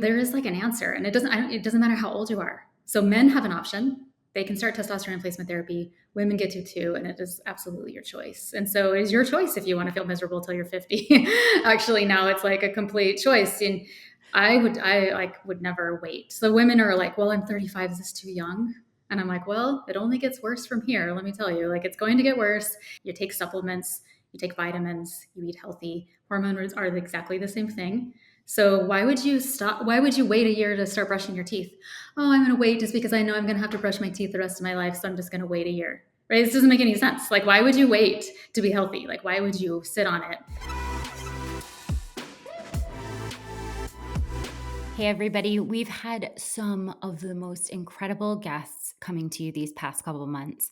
there is like an answer, and it doesn't matter how old you are. So men have an option. They can start testosterone replacement therapy. Women get to too, and it is absolutely your choice. And so it is your choice if you want to feel miserable till you're 50. Actually, now it's like a complete choice. And I would never wait. So women are like, well, I'm 35. Is this too young? And I'm like, well, it only gets worse from here. Let me tell you, like, it's going to get worse. You take supplements, you take vitamins, you eat healthy. Hormones are exactly the same thing. So why would you stop? Why would you wait a year to start brushing your teeth? Oh, I'm going to wait just because I know I'm going to have to brush my teeth the rest of my life. So I'm just going to wait a year, right? This doesn't make any sense. Like, why would you wait to be healthy? Like, why would you sit on it? Hey, everybody. We've had some of the most incredible guests coming to you these past couple of months.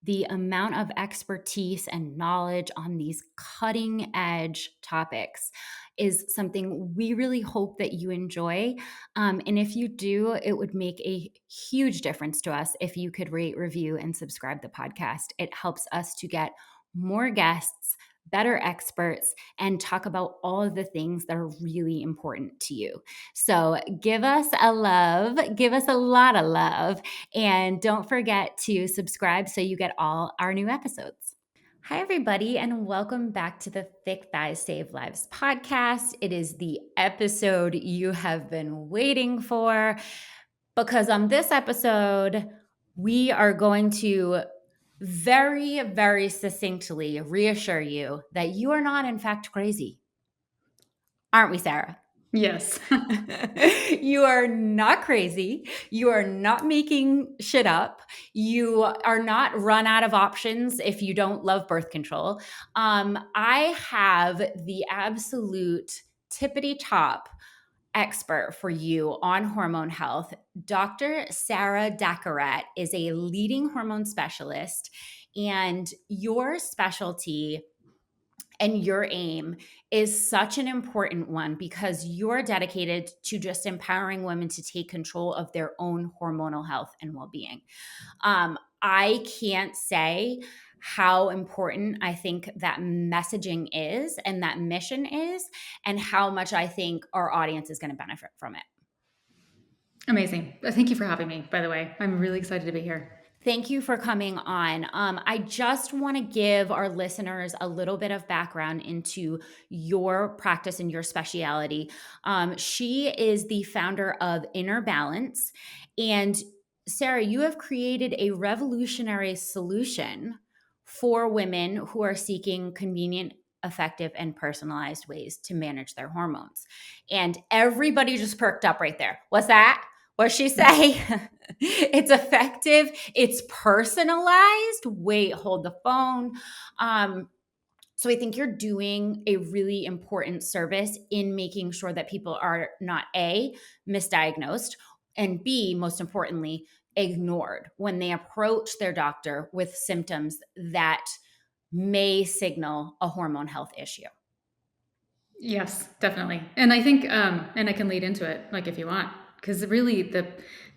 The amount of expertise and knowledge on these cutting edge topics is something we really hope that you enjoy. And if you do, it would make a huge difference to us if you could rate, review, and subscribe the podcast. It helps us to get more guests, better experts, and talk about all of the things that are really important to you. So give us a love, give us a lot of love, and don't forget to subscribe so you get all our new episodes. Hi, everybody, and welcome back to the Thick Thighs Save Lives podcast. It is the episode you have been waiting for, because on this episode, we are going to very, very succinctly reassure you that you are not, in fact, crazy. Aren't we, Sarah? Yes. You are not crazy. You are not making shit up. You are not run out of options if you don't love birth control. I have the absolute tippity top expert for you on hormone health. Dr. Sarah Daccarett is a leading hormone specialist, and your specialty and your aim is such an important one because you're dedicated to just empowering women to take control of their own hormonal health and well-being. I can't say how important I think that messaging is and that mission is, and how much I think our audience is going to benefit from it. Amazing. Thank you for having me, by the way. I'm really excited to be here. Thank you for coming on. I just want to give our listeners a little bit of background into your practice and your specialty. She is the founder of Inner Balance. And Sarah, you have created a revolutionary solution for women who are seeking convenient, effective, and personalized ways to manage their hormones. And everybody just perked up right there. What's that? What'd she say? It's effective. It's personalized. Wait, hold the phone. So I think you're doing a really important service in making sure that people are not A, misdiagnosed, and B, most importantly, ignored when they approach their doctor with symptoms that may signal a hormone health issue. Yes, definitely. And I think, and I can lead into it, like if you want, because really the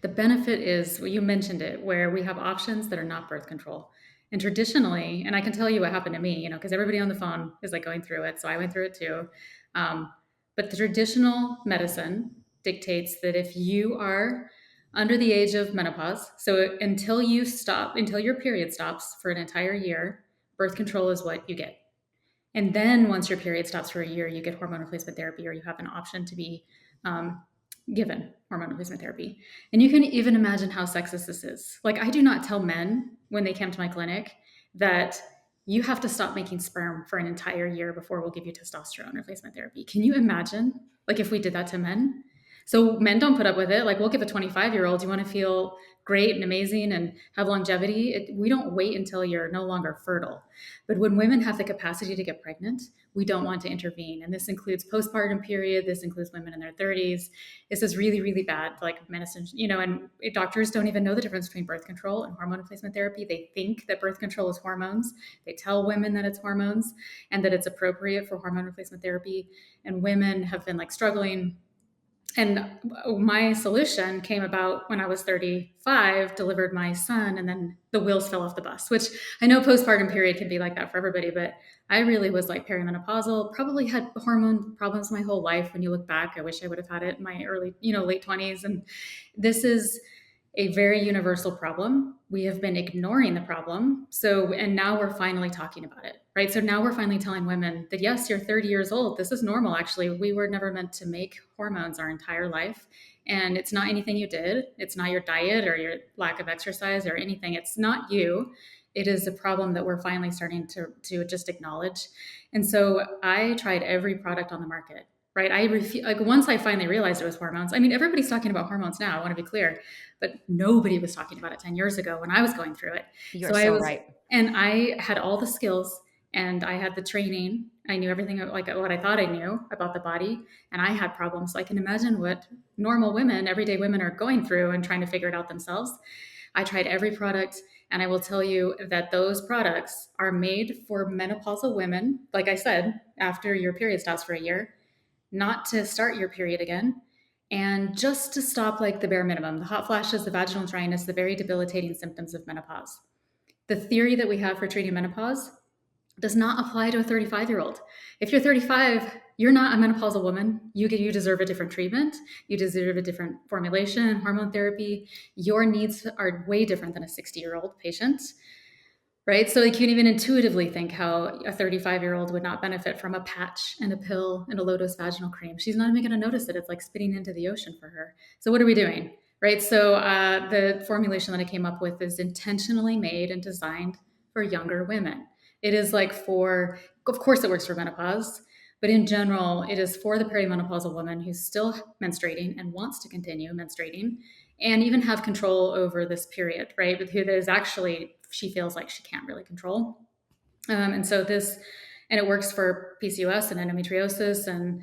benefit is, well, you mentioned it, where we have options that are not birth control. And traditionally, and I can tell you what happened to me, because everybody on the phone is like going through it, so I went through it too. But the traditional medicine dictates that if you are under the age of menopause, so until your period stops for an entire year, birth control is what you get. And then once your period stops for a year, you get hormone replacement therapy, or you have an option to be given hormone replacement therapy. And you can even imagine how sexist this is. Like, I do not tell men when they come to my clinic that you have to stop making sperm for an entire year before we'll give you testosterone replacement therapy. Can you imagine, like, if we did that to men? So men don't put up with it. Like, we'll give a 25-year-old, you want to feel great and amazing and have longevity. We don't wait until you're no longer fertile. But when women have the capacity to get pregnant, we don't want to intervene. And this includes postpartum period. This includes women in their 30s. This is really, really bad, like medicine, and doctors don't even know the difference between birth control and hormone replacement therapy. They think that birth control is hormones. They tell women that it's hormones and that it's appropriate for hormone replacement therapy. And women have been like struggling And my solution came about when I was 35, delivered my son, and then the wheels fell off the bus, which I know postpartum period can be like that for everybody, but I really was like perimenopausal, probably had hormone problems my whole life. When you look back, I wish I would have had it in my early, late 20s. And this is a very universal problem. We have been ignoring the problem. So, and now we're finally talking about it, right? So now we're finally telling women that, yes, you're 30 years old. This is normal. Actually, we were never meant to make hormones our entire life. And it's not anything you did. It's not your diet or your lack of exercise or anything. It's not you. It is a problem that we're finally starting to just acknowledge. And so I tried every product on the market, right? Like once I finally realized it was hormones. I mean, everybody's talking about hormones now. I want to be clear, but nobody was talking about it 10 years ago when I was going through it. You're So I so was, right. and I had all the skills and I had the training. I knew everything like what I thought I knew about the body, and I had problems. So I can imagine what normal women, everyday women are going through and trying to figure it out themselves. I tried every product, and I will tell you that those products are made for menopausal women, like I said, after your period stops for a year, not to start your period again, and just to stop like the bare minimum, the hot flashes, the vaginal dryness, the very debilitating symptoms of menopause. The theory that we have for treating menopause does not apply to a 35-year-old. If you're 35, you're not a menopausal woman. You deserve a different treatment. You deserve a different formulation, hormone therapy. Your needs are way different than a 60-year-old patient, right? So you can even intuitively think how a 35-year-old would not benefit from a patch and a pill and a low dose vaginal cream. She's not even going to notice it. It's like spitting into the ocean for her. So what are we doing? Right. So the formulation that I came up with is intentionally made and designed for younger women. It is like for, of course, it works for menopause, but in general, it is for the perimenopausal woman who's still menstruating and wants to continue menstruating and even have control over this period, right? But who is actually, she feels like she can't really control. And so this, and it works for PCOS and endometriosis and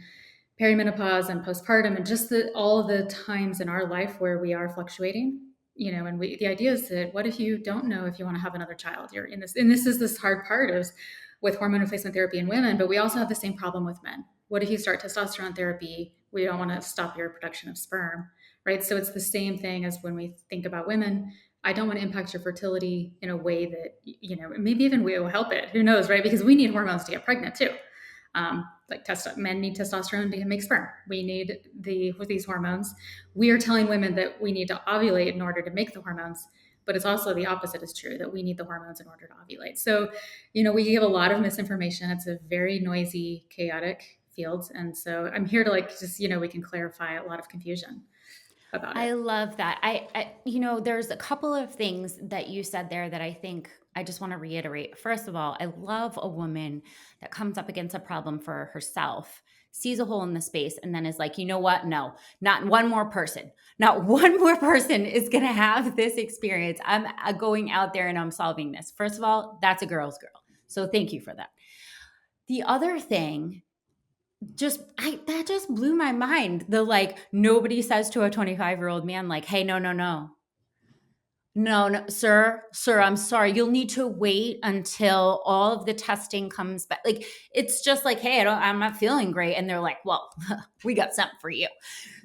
perimenopause and postpartum and just all of the times in our life where we are fluctuating. And the idea is that what if you don't know if you want to have another child? You're in this, and this is this hard part is with hormone replacement therapy in women, but we also have the same problem with men. What if you start testosterone therapy? We don't want to stop your production of sperm, right? So it's the same thing as when we think about women. I don't want to impact your fertility in a way that, maybe even we will help it. Who knows, right? Because we need hormones to get pregnant too. Like men need testosterone to make sperm. We need these hormones. We are telling women that we need to ovulate in order to make the hormones, but it's also the opposite is true, that we need the hormones in order to ovulate. So, we give a lot of misinformation. It's a very noisy, chaotic field. And so I'm here to we can clarify a lot of confusion about it. I love that. There's a couple of things that you said there that I think I just want to reiterate. First of all, I love a woman that comes up against a problem for herself, sees a hole in the space, and then is like, you know what? No, not one more person. Not one more person is going to have this experience. I'm going out there and I'm solving this. First of all, that's a girl's girl. So thank you for that. The other thing that just blew my mind. The like nobody says to a 25-year-old man like, "Hey, no, no, no. No, no, sir, I'm sorry. You'll need to wait until all of the testing comes back." Like it's just like, "Hey, I'm not feeling great." And they're like, "Well, we got something for you."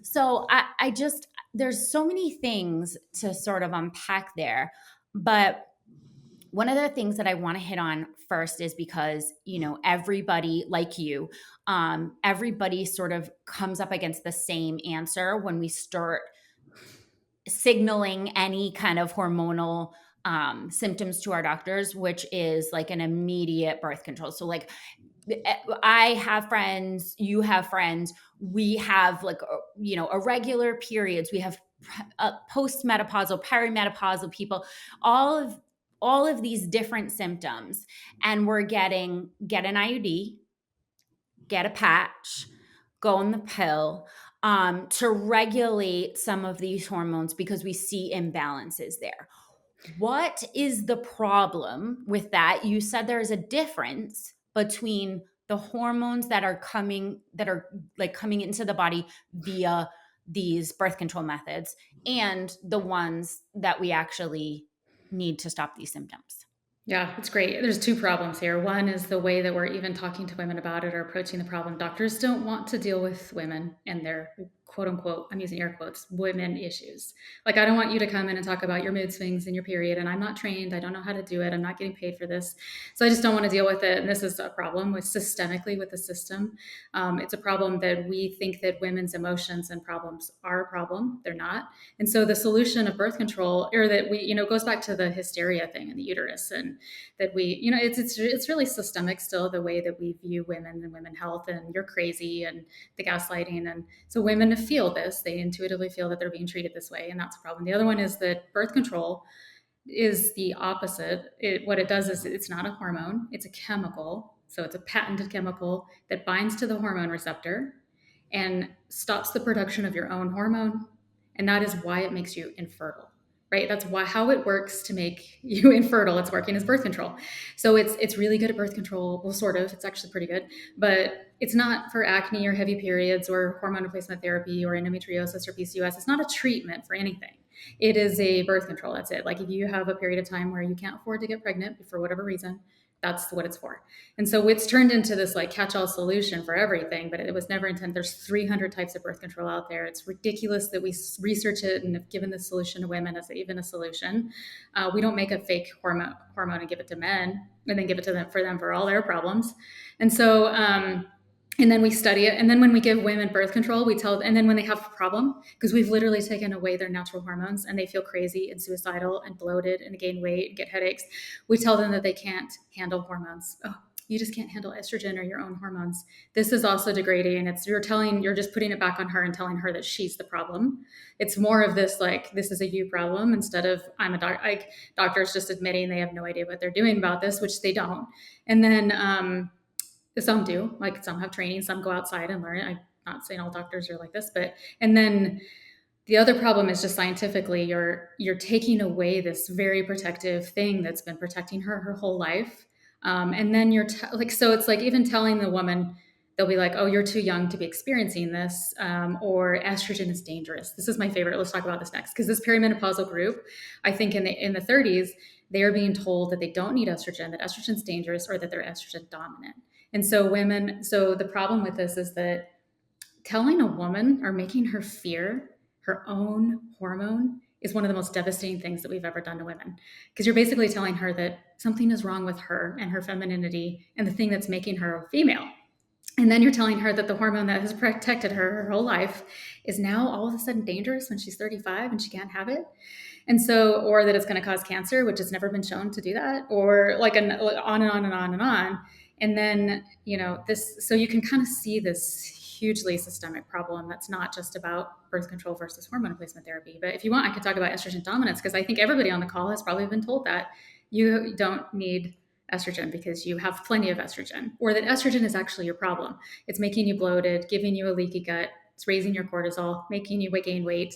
So I just there's so many things to sort of unpack there. But one of the things that I want to hit on first is because, everybody like you, everybody sort of comes up against the same answer when we start signaling any kind of hormonal symptoms to our doctors, which is like an immediate birth control. So, like, I have friends, you have friends, we have like, irregular periods, we have postmenopausal, perimenopausal people, all of these different symptoms, and we're get an IUD, get a patch, go on the pill to regulate some of these hormones because we see imbalances there. What is the problem with that? You said there is a difference between the hormones that are coming into the body via these birth control methods and the ones that we actually need to stop these symptoms. Yeah, it's great. There's two problems here. One is the way that we're even talking to women about it or approaching the problem. Doctors don't want to deal with women and their quote unquote, I'm using air quotes, women issues. Like, I don't want you to come in and talk about your mood swings and your period, and I'm not trained. I don't know how to do it. I'm not getting paid for this. So I just don't want to deal with it. And this is a problem with systemically with the system. It's a problem that we think that women's emotions and problems are a problem. They're not. And so the solution of birth control, or that we, goes back to the hysteria thing in the uterus, and that we, it's really systemic still, the way that we view women and women health, and you're crazy, and the gaslighting. And so women feel this, they intuitively feel that they're being treated this way, and that's a problem. The other one is that birth control is the opposite. What it does is, it's not a hormone, it's a chemical. So it's a patented chemical that binds to the hormone receptor and stops the production of your own hormone. And that is why it makes you infertile, right? That's why, how it works to make you infertile. It's working as birth control. So it's really good at birth control. Well, sort of, it's actually pretty good, but it's not for acne or heavy periods or hormone replacement therapy or endometriosis or PCOS. It's not a treatment for anything. It is a birth control. That's it. Like, if you have a period of time where you can't afford to get pregnant for whatever reason, that's what it's for. And so it's turned into this like catch-all solution for everything, but it was never intended. There's 300 types of birth control out there. It's ridiculous that we research it and have given the solution to women as even a solution. We don't make a fake hormone and give it to men and then give it to them for all their problems. And so, and then we study it. And then when we give women birth control, we tell, and then when they have a problem, because we've literally taken away their natural hormones and they feel crazy and suicidal and bloated and gain weight and get headaches, we tell them that they can't handle hormones. Oh, you just can't handle estrogen or your own hormones. This is also degrading. You're just putting it back on her and telling her that she's the problem. It's more of this, like, this is a you problem, instead of I'm a doctor. Like, doctors just admitting they have no idea what they're doing about this, which they don't. And then, some do, like some have training, some go outside and learn it. I'm not saying all doctors are like this, but, and then the other problem is just scientifically, you're taking away this very protective thing that's been protecting her whole life. And then so it's like, even telling the woman, they'll be like, oh, you're too young to be experiencing this, or estrogen is dangerous. This is my favorite. Let's talk about this next. Because this perimenopausal group, I think in the 30s, they are being told that they don't need estrogen, that estrogen's dangerous, or that they're estrogen dominant. And so the problem with this is that telling a woman or making her fear her own hormone is one of the most devastating things that we've ever done to women. Because you're basically telling her that something is wrong with her and her femininity and the thing that's making her a female. And then you're telling her that the hormone that has protected her whole life is now all of a sudden dangerous when she's 35 and she can't have it. And so, or that it's going to cause cancer, which has never been shown to do that, or like on and on and on and on. And then, so you can kind of see this hugely systemic problem that's not just about birth control versus hormone replacement therapy. But if you want, I could talk about estrogen dominance, because I think everybody on the call has probably been told that you don't need estrogen because you have plenty of estrogen, or that estrogen is actually your problem. It's making you bloated, giving you a leaky gut, it's raising your cortisol, making you gain weight.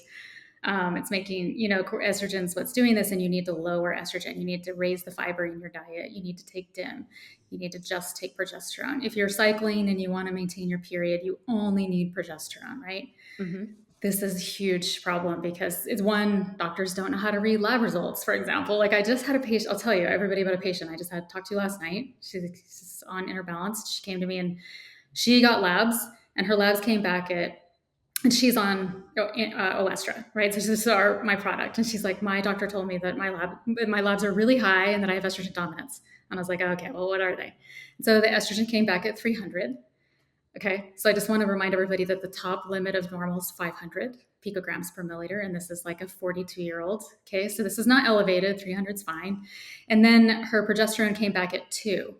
It's making, estrogen's what's doing this, and you need to lower estrogen. You need to raise the fiber in your diet. You need to take DIM. You need to just take progesterone. If you're cycling and you want to maintain your period, you only need progesterone, right? Mm-hmm. This is a huge problem because doctors don't know how to read lab results, for example. Like, I just had a patient, I'll tell you everybody about a patient I just had talked to last night. She's on Inner Balance. She came to me and she got labs, and her labs came back and she's on Oestra, right? So this is my product. And she's like, my doctor told me that my labs are really high and that I have estrogen dominance. And I was like, okay, well, what are they? And so the estrogen came back at 300. Okay. So I just want to remind everybody that the top limit of normal is 500 picograms per milliliter. And this is like a 42-year-old. Okay. So this is not elevated. 300 is fine. And then her progesterone came back at 2.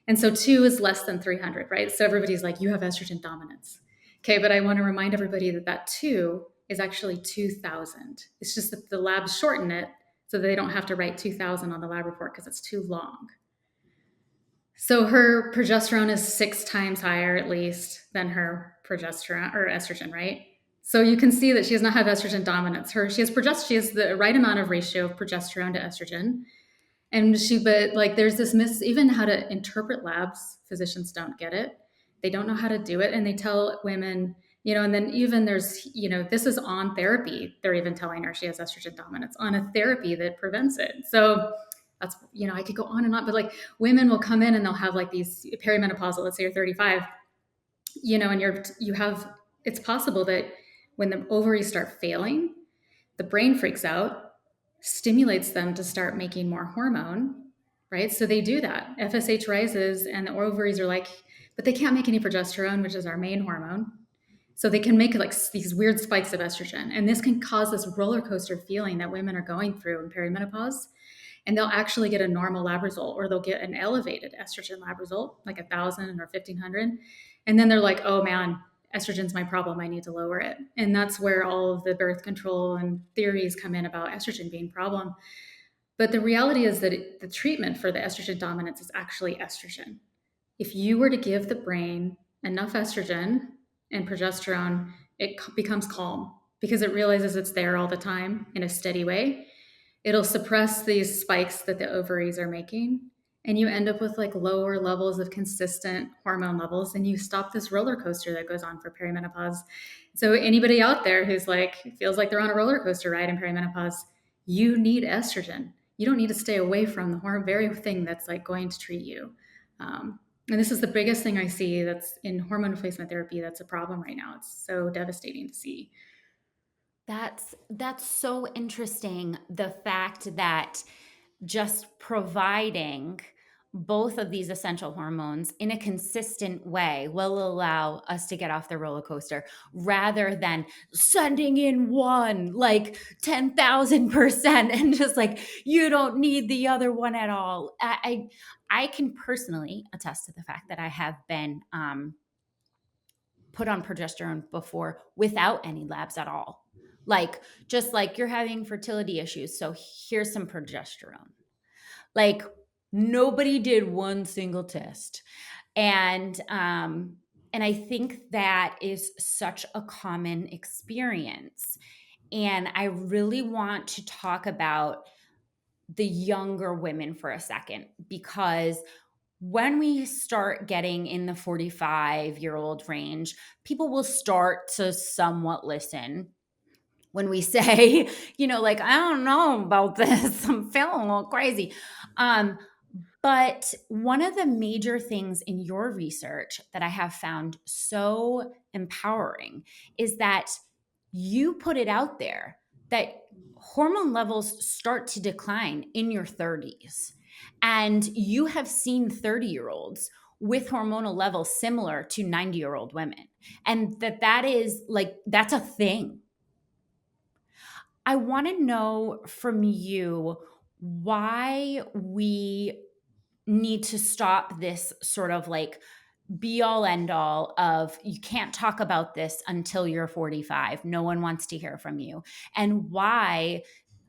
And so 2 is less than 300, right? So everybody's like, you have estrogen dominance. Okay, but I want to remind everybody that 2 is actually 2,000. It's just that the labs shorten it so they don't have to write 2,000 on the lab report because it's too long. So her progesterone is 6 times higher, at least, than her progesterone or estrogen, right? So you can see that she does not have estrogen dominance. She has the right amount of ratio of progesterone to estrogen. And there's this even how to interpret labs. Physicians don't get it. They don't know how to do it. And they tell women, and then even there's, this is on therapy. They're even telling her she has estrogen dominance on a therapy that prevents it. So that's, I could go on and on, but like women will come in and they'll have like these perimenopausal, let's say you're 35, and it's possible that When the ovaries start failing, the brain freaks out, stimulates them to start making more hormone, right? So they do that. FSH rises, and the ovaries are like, but they can't make any progesterone, which is our main hormone. So they can make like these weird spikes of estrogen. And this can cause this roller coaster feeling that women are going through in perimenopause. And they'll actually get a normal lab result, or they'll get an elevated estrogen lab result, like 1,000 or 1,500. And then they're like, oh man, estrogen's my problem. I need to lower it. And that's where all of the birth control and theories come in about estrogen being a problem. But the reality is that the treatment for the estrogen dominance is actually estrogen. If you were to give the brain enough estrogen and progesterone, it becomes calm because it realizes it's there all the time in a steady way. It'll suppress these spikes that the ovaries are making, and you end up with like lower levels of consistent hormone levels, and you stop this roller coaster that goes on for perimenopause. So anybody out there who's like feels like they're on a roller coaster ride in perimenopause, you need estrogen. You don't need to stay away from the very thing that's like going to treat you. And this is the biggest thing I see that's in hormone replacement therapy that's a problem right now. It's so devastating to see. That's so interesting. The fact that just providing both of these essential hormones in a consistent way will allow us to get off the roller coaster rather than sending in one like 10,000% and just like you don't need the other one at all. I can personally attest to the fact that I have been put on progesterone before without any labs at all. Like, just like you're having fertility issues. So here's some progesterone. Like, nobody did one single test. And I think that is such a common experience. And I really want to talk about the younger women for a second, because when we start getting in the 45-year-old range, people will start to somewhat listen when we say, like, I don't know about this. I'm feeling a little crazy. But one of the major things in your research that I have found so empowering is that you put it out there that hormone levels start to decline in your 30s. And you have seen 30-year-olds with hormonal levels similar to 90-year-old women. And that is like, that's a thing. I want to know from you why we need to stop this sort of like be all end all of you can't talk about this until you're 45. No one wants to hear from you. And why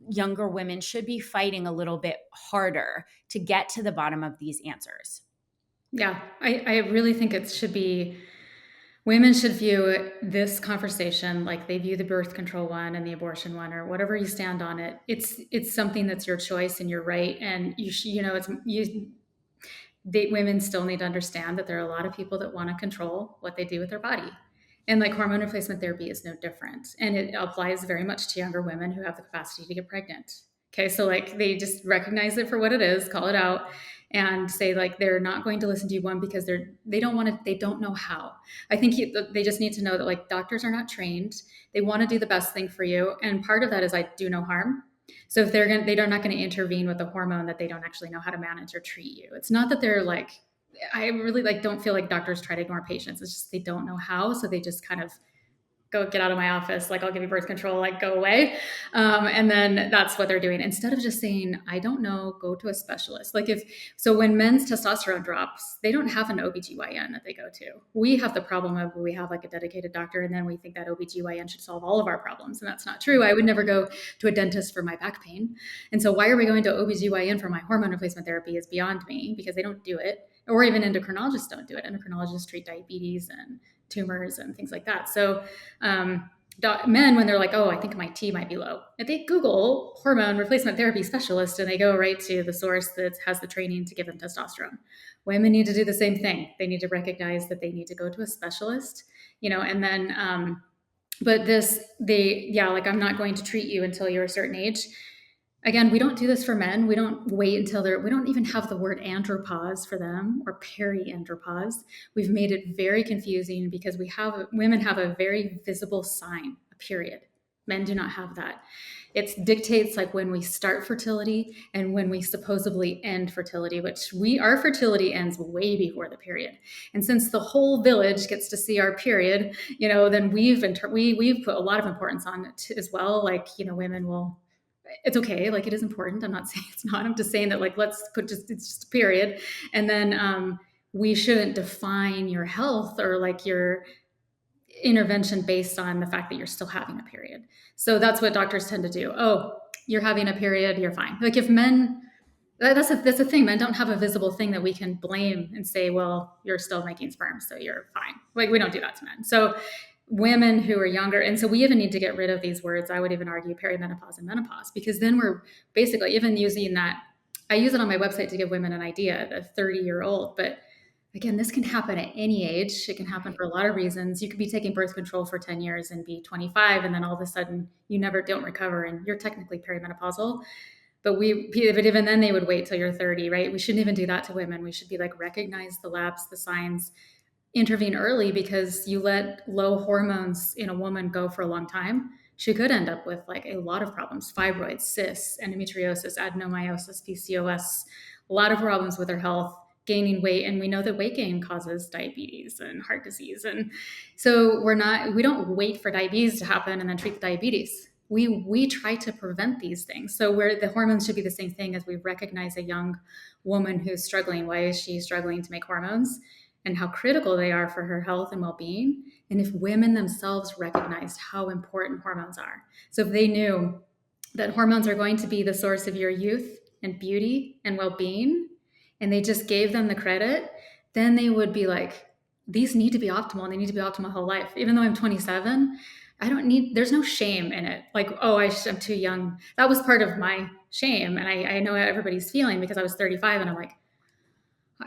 younger women should be fighting a little bit harder to get to the bottom of these answers. Yeah, I really think it should be women should view this conversation like they view the birth control one and the abortion one, or whatever you stand on it. It's something that's your choice and your right, and women still need to understand that there are a lot of people that want to control what they do with their body. And like hormone replacement therapy is no different. And it applies very much to younger women who have the capacity to get pregnant. Okay. So like they just recognize it for what it is, call it out, and say like they're not going to listen to you, one, because they don't want to, they don't know how. I think they just need to know that like doctors are not trained. They want to do the best thing for you. And part of that is I do no harm. So if they're not going to intervene with a hormone that they don't actually know how to manage or treat you. It's not that they're like, I really like don't feel like doctors try to ignore patients. It's just they don't know how, so they just kind of go get out of my office. Like I'll give you birth control, like go away. And then that's what they're doing instead of just saying, I don't know, go to a specialist. Like when men's testosterone drops, they don't have an OBGYN that they go to. We have the problem of we have like a dedicated doctor, and then we think that OBGYN should solve all of our problems. And that's not true. I would never go to a dentist for my back pain. And so why are we going to OBGYN for my hormone replacement therapy is beyond me, because they don't do it. Or even endocrinologists don't do it. Endocrinologists treat diabetes and tumors and things like that. So men, when they're like, oh, I think my T might be low, if they Google hormone replacement therapy specialist and they go right to the source that has the training to give them testosterone. Women need to do the same thing. They need to recognize that they need to go to a specialist, and then, like, I'm not going to treat you until you're a certain age. Again, we don't do this for men. We don't wait until we don't even have the word andropause for them or periandropause. We've made it very confusing because women have a very visible sign, a period. Men do not have that. It dictates like when we start fertility and when we supposedly end fertility, which our fertility ends way before the period. And since the whole village gets to see our period, then we've put a lot of importance on it as well. Like, women will, it's okay. Like, it is important. I'm not saying it's not. I'm just saying that, like, let's put it's just a period. And then we shouldn't define your health or like your intervention based on the fact that you're still having a period. So that's what doctors tend to do. Oh, you're having a period, you're fine. Like, if men, that's a thing. Men don't have a visible thing that we can blame and say, well, you're still making sperm, so you're fine. Like, we don't do that to men. So women who are younger, and so we even need to get rid of these words. I would even argue perimenopause and menopause, because then we're basically even using that. I use it on my website to give women an idea, the 30-year-old, but again, this can happen at any age. It can happen for a lot of reasons. You could be taking birth control for 10 years and be 25, and then all of a sudden you never don't recover and you're technically perimenopausal. But even then they would wait till you're 30, right? We shouldn't even do that to women. We should be like, recognize the labs, the signs, intervene early, because you let low hormones in a woman go for a long time, she could end up with like a lot of problems: fibroids, cysts, endometriosis, adenomyosis, PCOS, a lot of problems with her health, gaining weight. And we know that weight gain causes diabetes and heart disease. And so we don't wait for diabetes to happen and then treat the diabetes. We try to prevent these things. So where the hormones should be the same thing as we recognize a young woman who's struggling. Why is she struggling to make hormones? And how critical they are for her health and well-being. And if women themselves recognized how important hormones are. So if they knew that hormones are going to be the source of your youth and beauty and well-being, and they just gave them the credit, then they would be like, these need to be optimal, and they need to be optimal whole life. Even though I'm 27, there's no shame in it. Like, oh, I'm too young. That was part of my shame. And I know how everybody's feeling, because I was 35 and I'm like,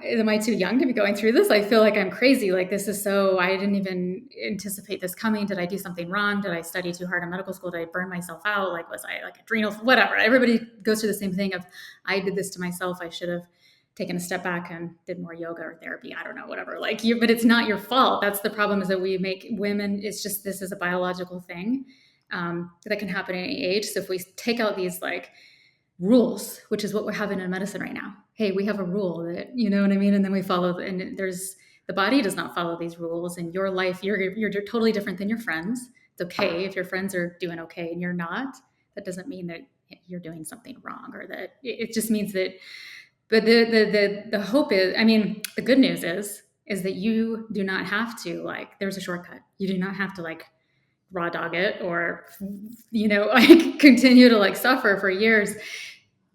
am I too young to be going through this? I feel like I'm crazy. Like, this is I didn't even anticipate this coming. Did I do something wrong? Did I study too hard in medical school? Did I burn myself out? Like, was I like adrenal, whatever? Everybody goes through the same thing of, I did this to myself. I should have taken a step back and did more yoga or therapy. I don't know, whatever. Like, but it's not your fault. That's the problem, is that we make women, it's just, this is a biological thing that can happen at any age. So if we take out these like rules, which is what we're having in medicine right now. Hey, we have a rule that, you know what I mean? And then we follow, and the body does not follow these rules. And your life, you're totally different than your friends. It's okay if your friends are doing okay and you're not. That doesn't mean that you're doing something wrong, or that it just means that. But the hope is, I mean, the good news is that you do not have to, like, there's a shortcut. You do not have to like raw dog it, or like continue to like suffer for years.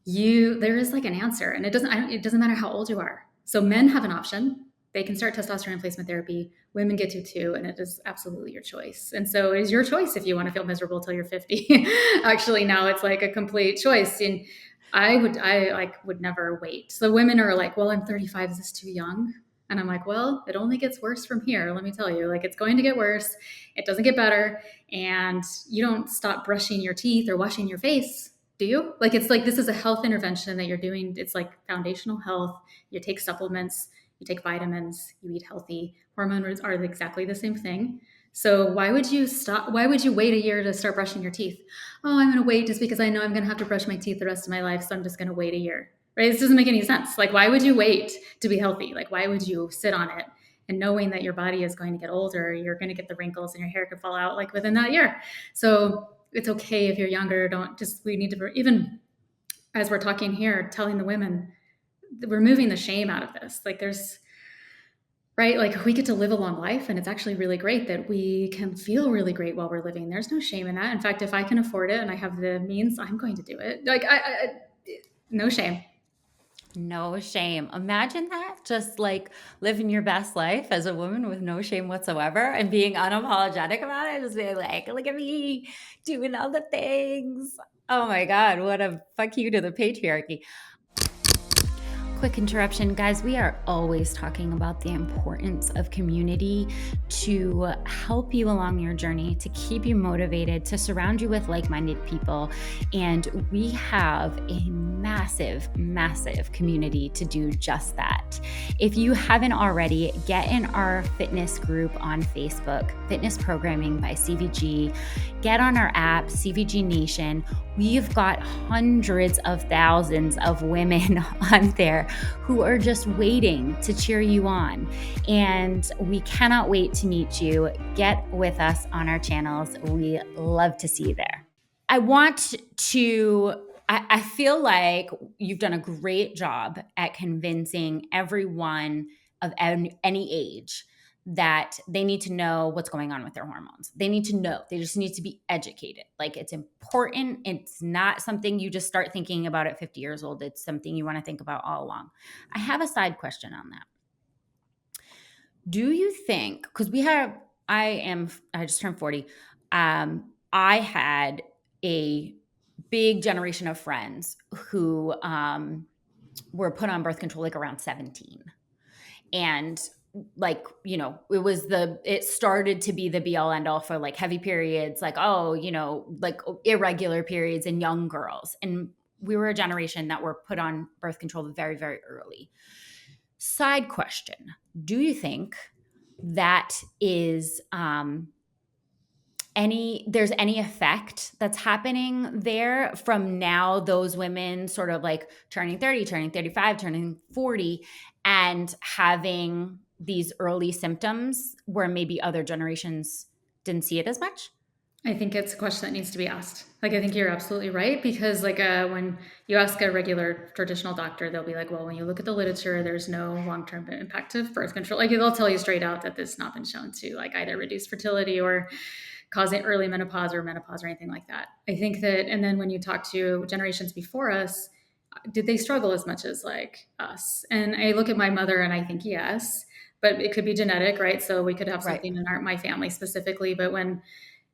There is like an answer, and it doesn't matter how old you are. So men have an option. They can start testosterone replacement therapy. Women get to too, and it is absolutely your choice. And so it is your choice if you want to feel miserable till you're 50. Actually, now it's like a complete choice. And I would never wait. So women are like, well, I'm 35. Is this too young? And I'm like, well, it only gets worse from here. Let me tell you, like, it's going to get worse. It doesn't get better. And you don't stop brushing your teeth or washing your face, do you? Like, it's like, this is a health intervention that you're doing. It's like foundational health. You take supplements, you take vitamins, you eat healthy. Hormones are exactly the same thing. So why would you stop? Why would you wait a year to start brushing your teeth? Oh, I'm going to wait just because I know I'm going to have to brush my teeth the rest of my life. So I'm just going to wait a year. Right? This doesn't make any sense. Like, why would you wait to be healthy? Like, why would you sit on it and knowing that your body is going to get older, you're going to get the wrinkles and your hair could fall out like within that year? So it's okay if you're younger. We need to, even as we're talking here, telling the women, removing the shame out of this. Like, right? Like, we get to live a long life, and it's actually really great that we can feel really great while we're living. There's no shame in that. In fact, if I can afford it and I have the means, I'm going to do it. Like, no shame. No shame. Imagine that, just like living your best life as a woman with no shame whatsoever and being unapologetic about it. Just being like, look at me doing all the things. Oh my God, what a fuck you to the patriarchy. quick interruption. Guys, we are always talking about the importance of community to help you along your journey, to keep you motivated, to surround you with like-minded people. And we have a massive, massive community to do just that. If you haven't already, get in our fitness group on Facebook, Fitness Programming by CVG. Get on our app, CVG Nation. We've got hundreds of thousands of women on there who are just waiting to cheer you on. And we cannot wait to meet you. Get with us on our channels. We love to see you there. I feel like you've done a great job at convincing everyone of any age that they need to know what's going on with their hormones. They need to know. They just need to be educated. Like, it's important. It's not something you just start thinking about at 50 years old. It's something you want to think about all along. I have a side question on that. Do you think, because I just turned 40. I had a big generation of friends who were put on birth control like around 17. And like, it started to be the be all end all for like heavy periods, like, like irregular periods in young girls. And we were a generation that were put on birth control very, very early. Side question. Do you think that is there's any effect that's happening there from now, those women sort of like turning 30, turning 35, turning 40, and having these early symptoms where maybe other generations didn't see it as much? I think it's a question that needs to be asked. Like, I think you're absolutely right, because like when you ask a regular traditional doctor, they'll be like, well, when you look at the literature, there's no long-term impact of birth control. Like, they'll tell you straight out that this has not been shown to like either reduce fertility or cause early menopause or anything like that. I think that, and then when you talk to generations before us, did they struggle as much as like us? And I look at my mother and I think yes, but it could be genetic, right? So we could have something in my family specifically, but when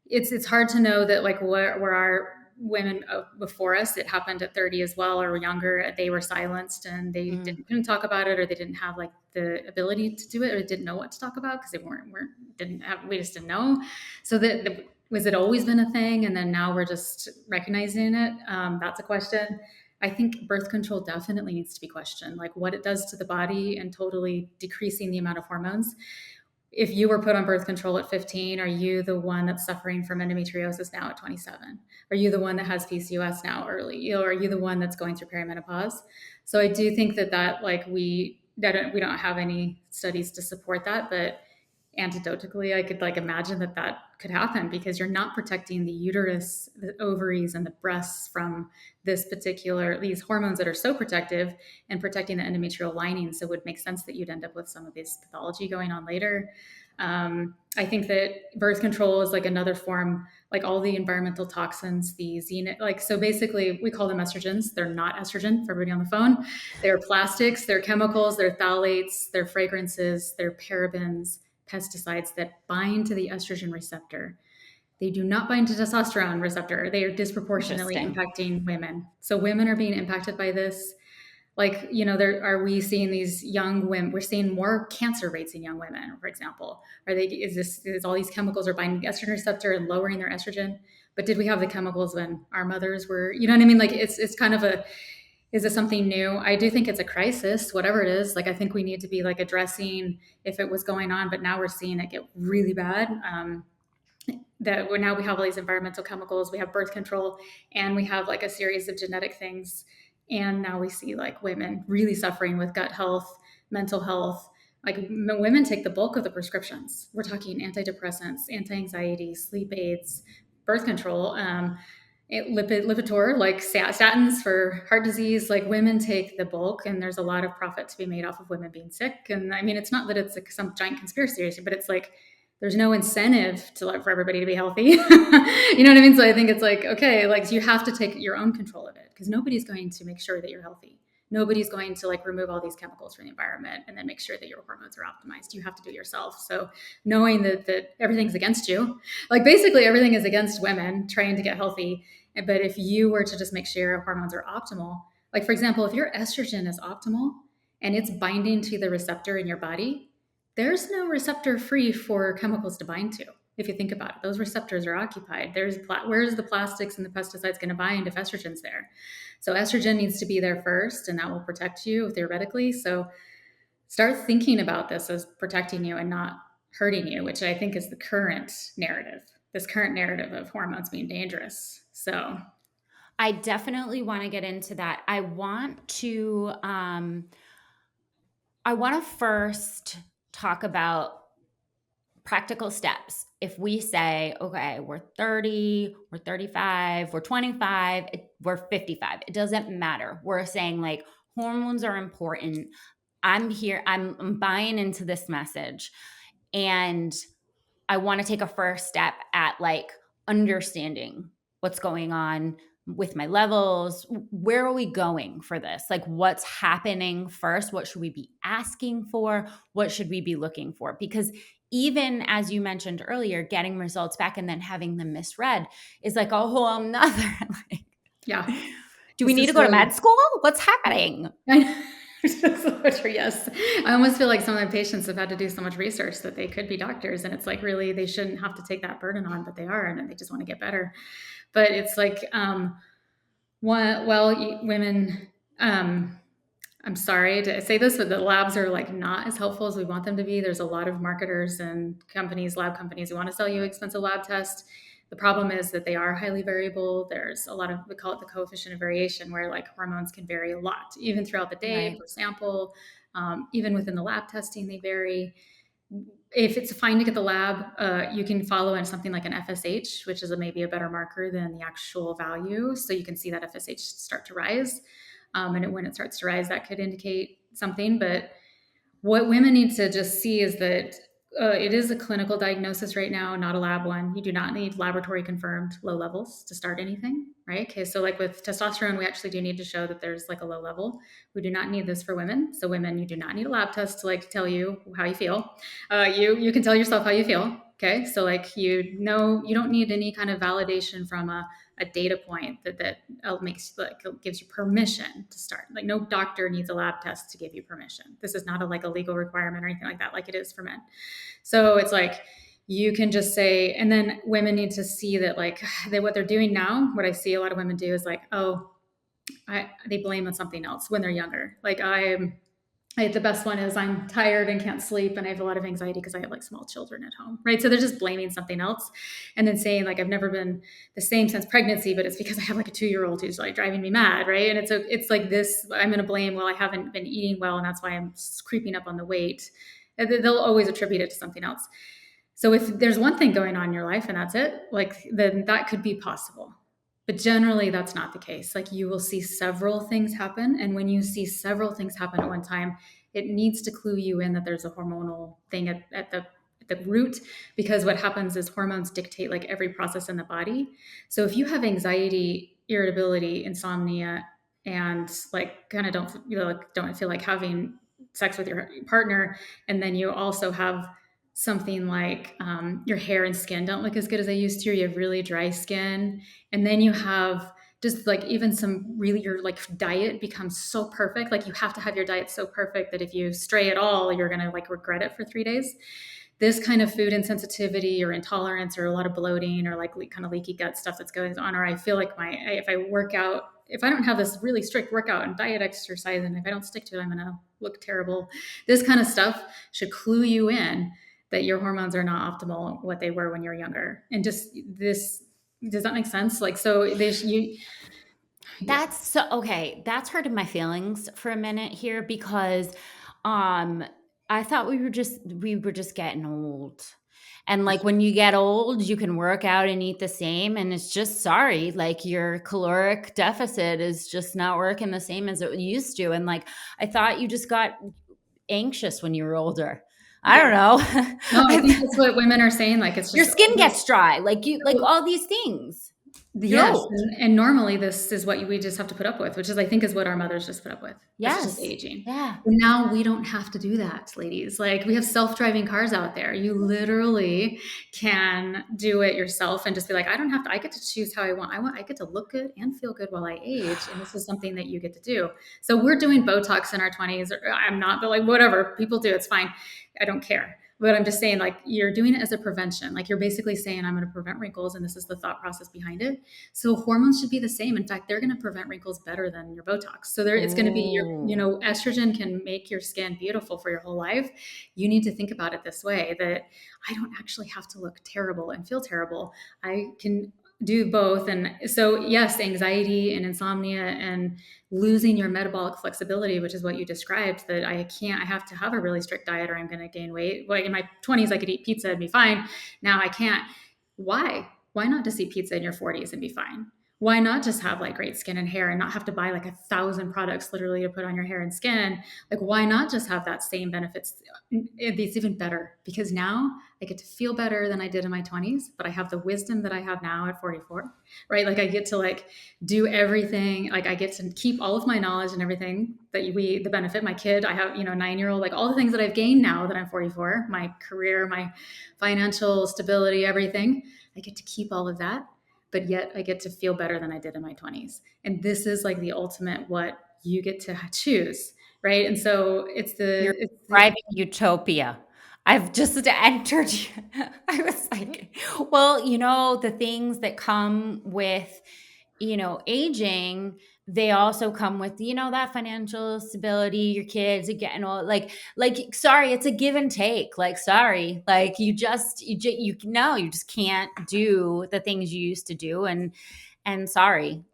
it's hard to know that like where our women before us, it happened at 30 as well, or younger, they were silenced and they couldn't talk about it, or they didn't have like the ability to do it, or didn't know what to talk about because they we just didn't know. So was it always been a thing? And then now we're just recognizing it. That's a question. I think birth control definitely needs to be questioned, like what it does to the body and totally decreasing the amount of hormones. If you were put on birth control at 15, are you the one that's suffering from endometriosis now at 27? Are you the one that has PCOS now early? Are you the one that's going through perimenopause? So I do think that like we don't have any studies to support that, but anecdotally, I could like imagine that could happen because you're not protecting the uterus, the ovaries, and the breasts from these hormones that are so protective and protecting the endometrial lining. So it would make sense that you'd end up with some of this pathology going on later. I think that birth control is like another form, like all the environmental toxins, so basically we call them estrogens. They're not estrogen for everybody on the phone. They're plastics, they're chemicals, they're phthalates, they're fragrances, they're parabens, pesticides that bind to the estrogen receptor. They do not bind to testosterone receptor. They are disproportionately impacting women. So women are being impacted by this. Like, are we seeing these young women? We're seeing more cancer rates in young women, for example. Is all these chemicals are binding the estrogen receptor and lowering their estrogen? But did we have the chemicals when our mothers were, you know what I mean? Like it's kind of is this something new? I do think it's a crisis, whatever it is. Like, I think we need to be like addressing if it was going on, but now we're seeing it get really bad. Now we have all these environmental chemicals, we have birth control, and we have like a series of genetic things. And now we see like women really suffering with gut health, mental health. Like women take the bulk of the prescriptions. We're talking antidepressants, anti-anxiety, sleep aids, birth control, Lipitor, like statins for heart disease. Like women take the bulk, and there's a lot of profit to be made off of women being sick. And I mean, it's not that it's like some giant conspiracy, but it's like there's no incentive for everybody to be healthy. You know what I mean? So I think it's like, okay, like you have to take your own control of it, because nobody's going to make sure that you're healthy. Nobody's going to like remove all these chemicals from the environment and then make sure that your hormones are optimized. You have to do it yourself. So knowing that everything's against you, like basically everything is against women trying to get healthy. But if you were to just make sure your hormones are optimal, like for example, if your estrogen is optimal, and it's binding to the receptor in your body, there's no receptor free for chemicals to bind to. If you think about it, those receptors are occupied. Where's the plastics and the pesticides going to bind if estrogen's there? So estrogen needs to be there first, and that will protect you theoretically. So start thinking about this as protecting you and not hurting you, which I think is the current narrative. This current narrative of hormones being dangerous. So I definitely want to get into that. I want to first talk about practical steps. If we say, okay, we're 30, we're 35, we're 25, we're 55, it doesn't matter. We're saying like hormones are important. I'm here, I'm buying into this message. And I want to take a first step at like understanding what's going on with my levels. Where are we going for this? Like, what's happening first? What should we be asking for? What should we be looking for? Because even as you mentioned earlier, getting results back and then having them misread is like a whole another. Like, yeah, do we this need to is go to really med school? What's happening? yes. I almost feel like some of my patients have had to do so much research that they could be doctors, and it's like really they shouldn't have to take that burden on, but they are, and they just want to get better. But it's like, women. I'm sorry to say this, but the labs are like not as helpful as we want them to be. There's a lot of marketers and companies, lab companies, who want to sell you expensive lab tests. The problem is that they are highly variable. There's a lot of, we call it the coefficient of variation, where like hormones can vary a lot, even throughout the day Right. per sample. Even within the lab testing, they vary. If it's a finding at the lab, you can follow in something like an FSH, which is maybe a better marker than the actual value. So you can see that FSH start to rise. When it starts to rise, that could indicate something. But what women need to just see is that it is a clinical diagnosis right now, not a lab one. You do not need laboratory confirmed low levels to start anything, right? Okay, so like with testosterone, we actually do need to show that there's like a low level. We do not need this for women. So women, you do not need a lab test to like tell you how you feel. You can tell yourself how you feel. Okay, so like you don't need any kind of validation from a data point that makes like gives you permission to start. Like no doctor needs a lab test to give you permission. This is not like a legal requirement or anything like that, like it is for men. So it's like you can just say, and then women need to see that like what they're doing now. What I see a lot of women do is like, oh, they blame on something else when they're younger. Like the best one is I'm tired and can't sleep and I have a lot of anxiety because I have like small children at home, right? So they're just blaming something else and then saying like I've never been the same since pregnancy, but it's because I have like a 2-year-old who's like driving me mad, right? And it's like this, I'm going to blame, well, I haven't been eating well and that's why I'm creeping up on the weight. And they'll always attribute it to something else. So if there's one thing going on in your life and that's it, like then that could be possible. But generally, that's not the case. Like you will see several things happen. And when you see several things happen at one time, it needs to clue you in that there's a hormonal thing at the root, because what happens is hormones dictate like every process in the body. So if you have anxiety, irritability, insomnia, and like kind of don't feel like having sex with your partner, and then you also have something like your hair and skin don't look as good as they used to, or you have really dry skin, and then you have just like even some really your like diet becomes so perfect, like you have to have your diet so perfect that if you stray at all you're going to like regret it for 3 days. This kind of food insensitivity or intolerance or a lot of bloating or like kind of leaky gut stuff that's going on, or I feel like if I work out, if I don't have this really strict workout and diet exercise and if I don't stick to it I'm going to look terrible. This kind of stuff should clue you in that your hormones are not optimal what they were when you were younger. And just this, does that make sense? Like, so yeah. That's so okay. That's hurting my feelings for a minute here because um I thought we were just getting old. And like when you get old, you can work out and eat the same and it's just sorry, like your caloric deficit is just not working the same as it used to. And like I thought you just got anxious when you were older. I Yeah. don't No, I think know. that's what women are saying. Like, it's Your just, skin gets dry, like you like all these things. You're Yes, old. and normally this is what we just have to put up with, which is I think is what our mothers just put up with. That's just Yes. aging. Yeah. And now we don't have to do that, ladies. Like we have self-driving cars out there. You literally can do it yourself and just be like, I don't have to, I get to choose how I want. I get to look good and feel good while I age. And this is something that you get to do. So we're doing Botox in our 20s, or I'm not, but like whatever people do, it's fine. I don't care. But I'm just saying, like, you're doing it as a prevention. Like, you're basically saying, I'm going to prevent wrinkles, and this is the thought process behind it. So hormones should be the same. In fact, they're going to prevent wrinkles better than your Botox. So there, it's going to be Oh. estrogen can make your skin beautiful for your whole life. You need to think about it this way: that I don't actually have to look terrible and feel terrible. I can do both. And so, yes, anxiety and insomnia and losing your metabolic flexibility, which is what you described, that I have to have a really strict diet or I'm going to gain weight. Like in my 20s, I could eat pizza and be fine. Now I can't. Why? Why not just eat pizza in your 40s and be fine? Why not just have like great skin and hair and not have to buy like 1,000 products literally to put on your hair and skin? Like, why not just have that same benefits? It's even better because now I get to feel better than I did in my 20s, but I have the wisdom that I have now at 44, right? Like, I get to like do everything. Like, I get to keep all of my knowledge and everything the benefit. My kid, I have, 9-year-old, like all the things that I've gained now that I'm 44, my career, my financial stability, everything. I get to keep all of that, but yet I get to feel better than I did in my 20s. And this is like the ultimate what you get to choose, right? And so You're it's the describing utopia. I've just entered. I was like, well, the things that come with, aging, they also come with, that financial stability, your kids are getting all sorry, it's a give and take. Like, sorry, like you just can't do the things you used to do. And sorry.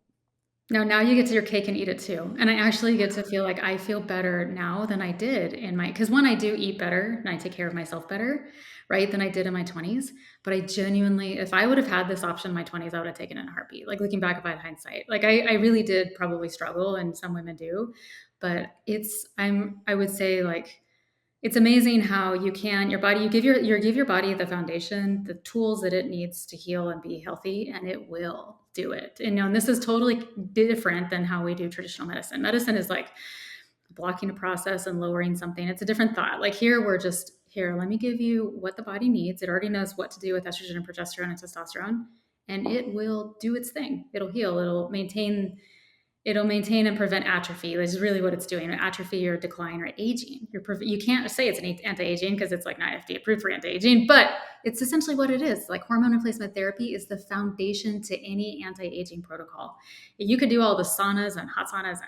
No, now you get to your cake and eat it too. And I actually get to feel like I feel better now than I did because when I do eat better and I take care of myself better, right, than I did in my 20s. But I genuinely, if I would have had this option in my 20s, I would have taken it in a heartbeat. Like looking back about hindsight, like I really did probably struggle and some women do, but I would say like, it's amazing how your body, you give your body the foundation, the tools that it needs to heal and be healthy, and it will do it. And this is totally different than how we do traditional medicine. Medicine is like blocking a process and lowering something. It's a different thought. Like here, we're just here. Let me give you what the body needs. It already knows what to do with estrogen and progesterone and testosterone, and it will do its thing. It'll heal. It'll maintain and prevent atrophy, which is really what it's doing. Atrophy or decline or aging. You can't say it's an anti-aging because it's like not FDA approved for anti-aging, but it's essentially what it is. Like hormone replacement therapy is the foundation to any anti-aging protocol. You could do all the saunas and hot saunas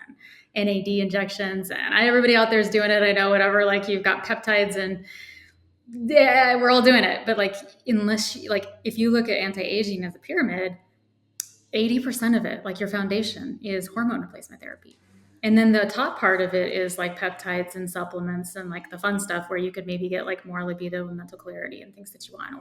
and NAD injections, and everybody out there is doing it. I know, whatever. Like you've got peptides and yeah, we're all doing it. But like, if you look at anti-aging as a pyramid, 80% of it, like your foundation, is hormone replacement therapy. And then the top part of it is like peptides and supplements and like the fun stuff where you could maybe get like more libido and mental clarity and things that you want,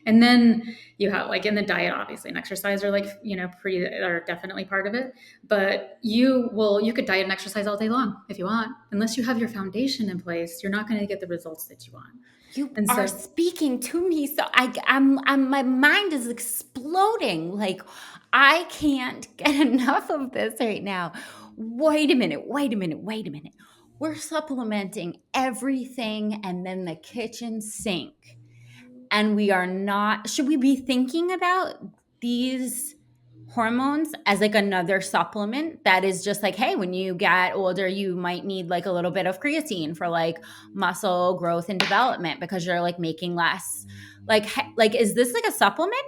and then you have like in the diet, obviously, and exercise are like, are definitely part of it. But you could diet and exercise all day long if you want. Unless you have your foundation in place, you're not going to get the results that you want. You And are so speaking to me, so I'm my mind is exploding. Like, I can't get enough of this right now. Wait a minute, wait a minute, wait a minute. We're supplementing everything and then the kitchen sink. And we are not, should we be thinking about these hormones as like another supplement that is just like, hey, when you get older, you might need like a little bit of creatine for like muscle growth and development because you're like making less. Like, is this like a supplement?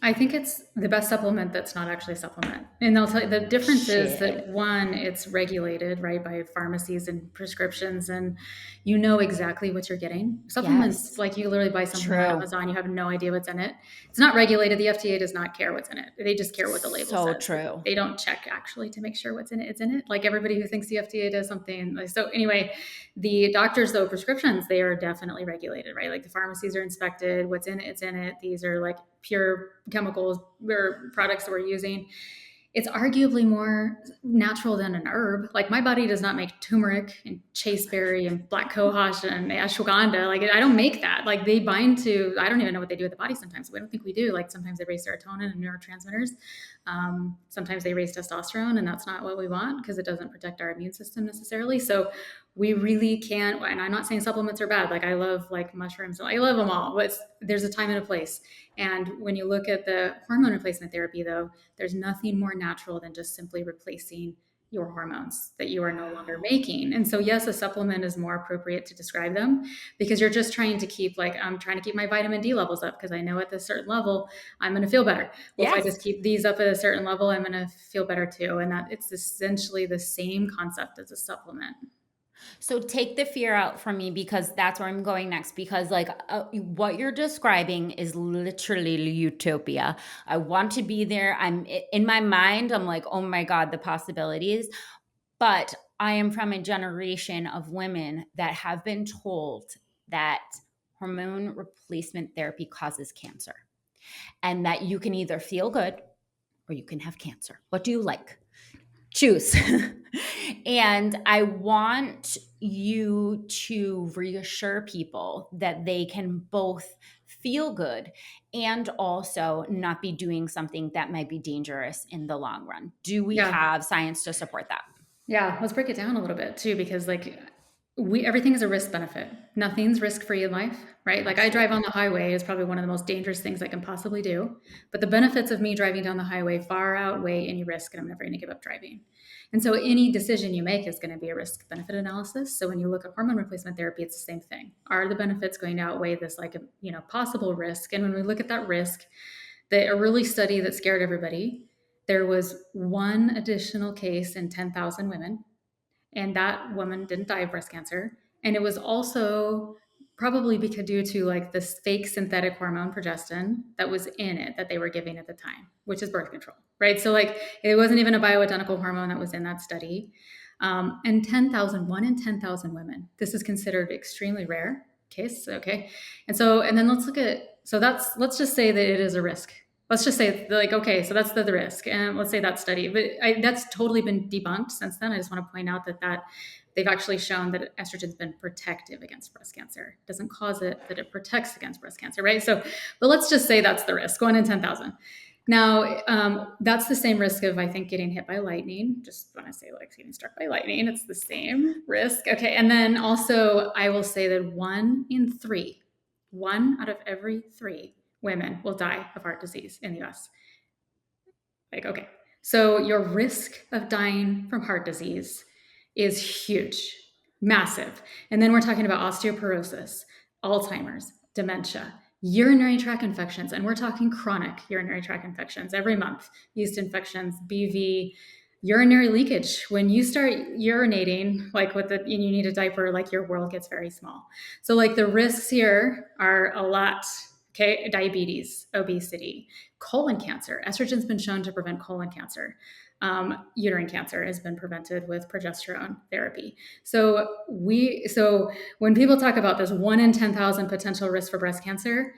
I think it's the best supplement that's not actually a supplement. And I'll tell you the difference is Shit. that one, it's regulated, right, by pharmacies and prescriptions, and you know exactly what you're getting. Supplements, Yes. like you literally buy something on True. Amazon, you have no idea what's in it. It's not regulated. The FDA does not care what's in it. They just care what the label So says. true. They don't check actually to make sure what's in it. It's in it. Like everybody who thinks the FDA does something. So anyway, the doctors, though, prescriptions, they are definitely regulated, right? Like the pharmacies are inspected. What's in it, it's in it. These are like pure chemicals or products that we're using. it's arguably more natural than an herb. Like my body does not make turmeric and chasteberry and black cohosh and ashwagandha. Like I don't make that. Like they bind to, I don't even know what they do with the body sometimes. We don't think we do. Like sometimes they raise serotonin and neurotransmitters. Sometimes they raise testosterone, and that's not what we want because it doesn't protect our immune system necessarily. So we really can't, and I'm not saying supplements are bad. Like I love like mushrooms. I love them all, but there's a time and a place. And when you look at the hormone replacement therapy though, there's nothing more natural than just simply replacing your hormones that you are no longer making. And so yes, a supplement is more appropriate to describe them because you're just trying to keep, like, I'm trying to keep my vitamin D levels up because I know at this certain level I'm going to feel better. Well, if I Yes. just keep these up at a certain level, I'm going to feel better too. And that it's essentially the same concept as a supplement. So take the fear out from me because that's where I'm going next. Because, like, what you're describing is literally utopia. I want to be there. In my mind, I'm like, oh my God, the possibilities. But I am from a generation of women that have been told that hormone replacement therapy causes cancer and that you can either feel good or you can have cancer. What do you like? Choose. And I want you to reassure people that they can both feel good and also not be doing something that might be dangerous in the long run. Do we Yeah. have science to support that? Yeah, let's break it down a little bit too, because like we everything is a risk benefit. Nothing's risk free in life, right? Like I drive Absolutely. on the highway is probably one of the most dangerous things I can possibly do, but the benefits of me driving down the highway far outweigh any risk, and I'm never going to give up driving. And so any decision you make is going to be a risk benefit analysis. So when you look at hormone replacement therapy, it's the same thing. Are the benefits going to outweigh this, like, possible risk? And when we look at that risk, the early study that scared everybody, there was one additional case in 10,000 women, and that woman didn't die of breast cancer. And it was also probably because due to like this fake synthetic hormone progestin that was in it that they were giving at the time, which is birth control, right? So like it wasn't even a bioidentical hormone that was in that study. And 10,000, one in 10,000 women. This is considered extremely rare case. Okay. And then let's look at, let's just say that it is a risk. Let's just say like, okay, so that's the risk. And let's say that study, but that's totally been debunked since then. I just want to point out that they've actually shown that estrogen's been protective against breast cancer. It doesn't cause it, that it protects against breast cancer, right? So, but let's just say that's the risk, 1 in 10,000. Now, that's the same risk of, I think, getting hit by lightning. Just when I say like getting struck by lightning, it's the same risk. Okay. And then also, I will say that 1 in 3, 1 out of every 3 women will die of heart disease in the US. Like, okay. So your risk of dying from heart disease is huge, massive. And then we're talking about osteoporosis, Alzheimer's, dementia, urinary tract infections, and we're talking chronic urinary tract infections every month, yeast infections, BV, urinary leakage. When you start urinating, like and you need a diaper, like your world gets very small. So like the risks here are a lot. Okay, diabetes, obesity, colon cancer. Estrogen's been shown to prevent colon cancer. Uterine cancer has been prevented with progesterone therapy. So when people talk about this 1 in 10,000 potential risk for breast cancer,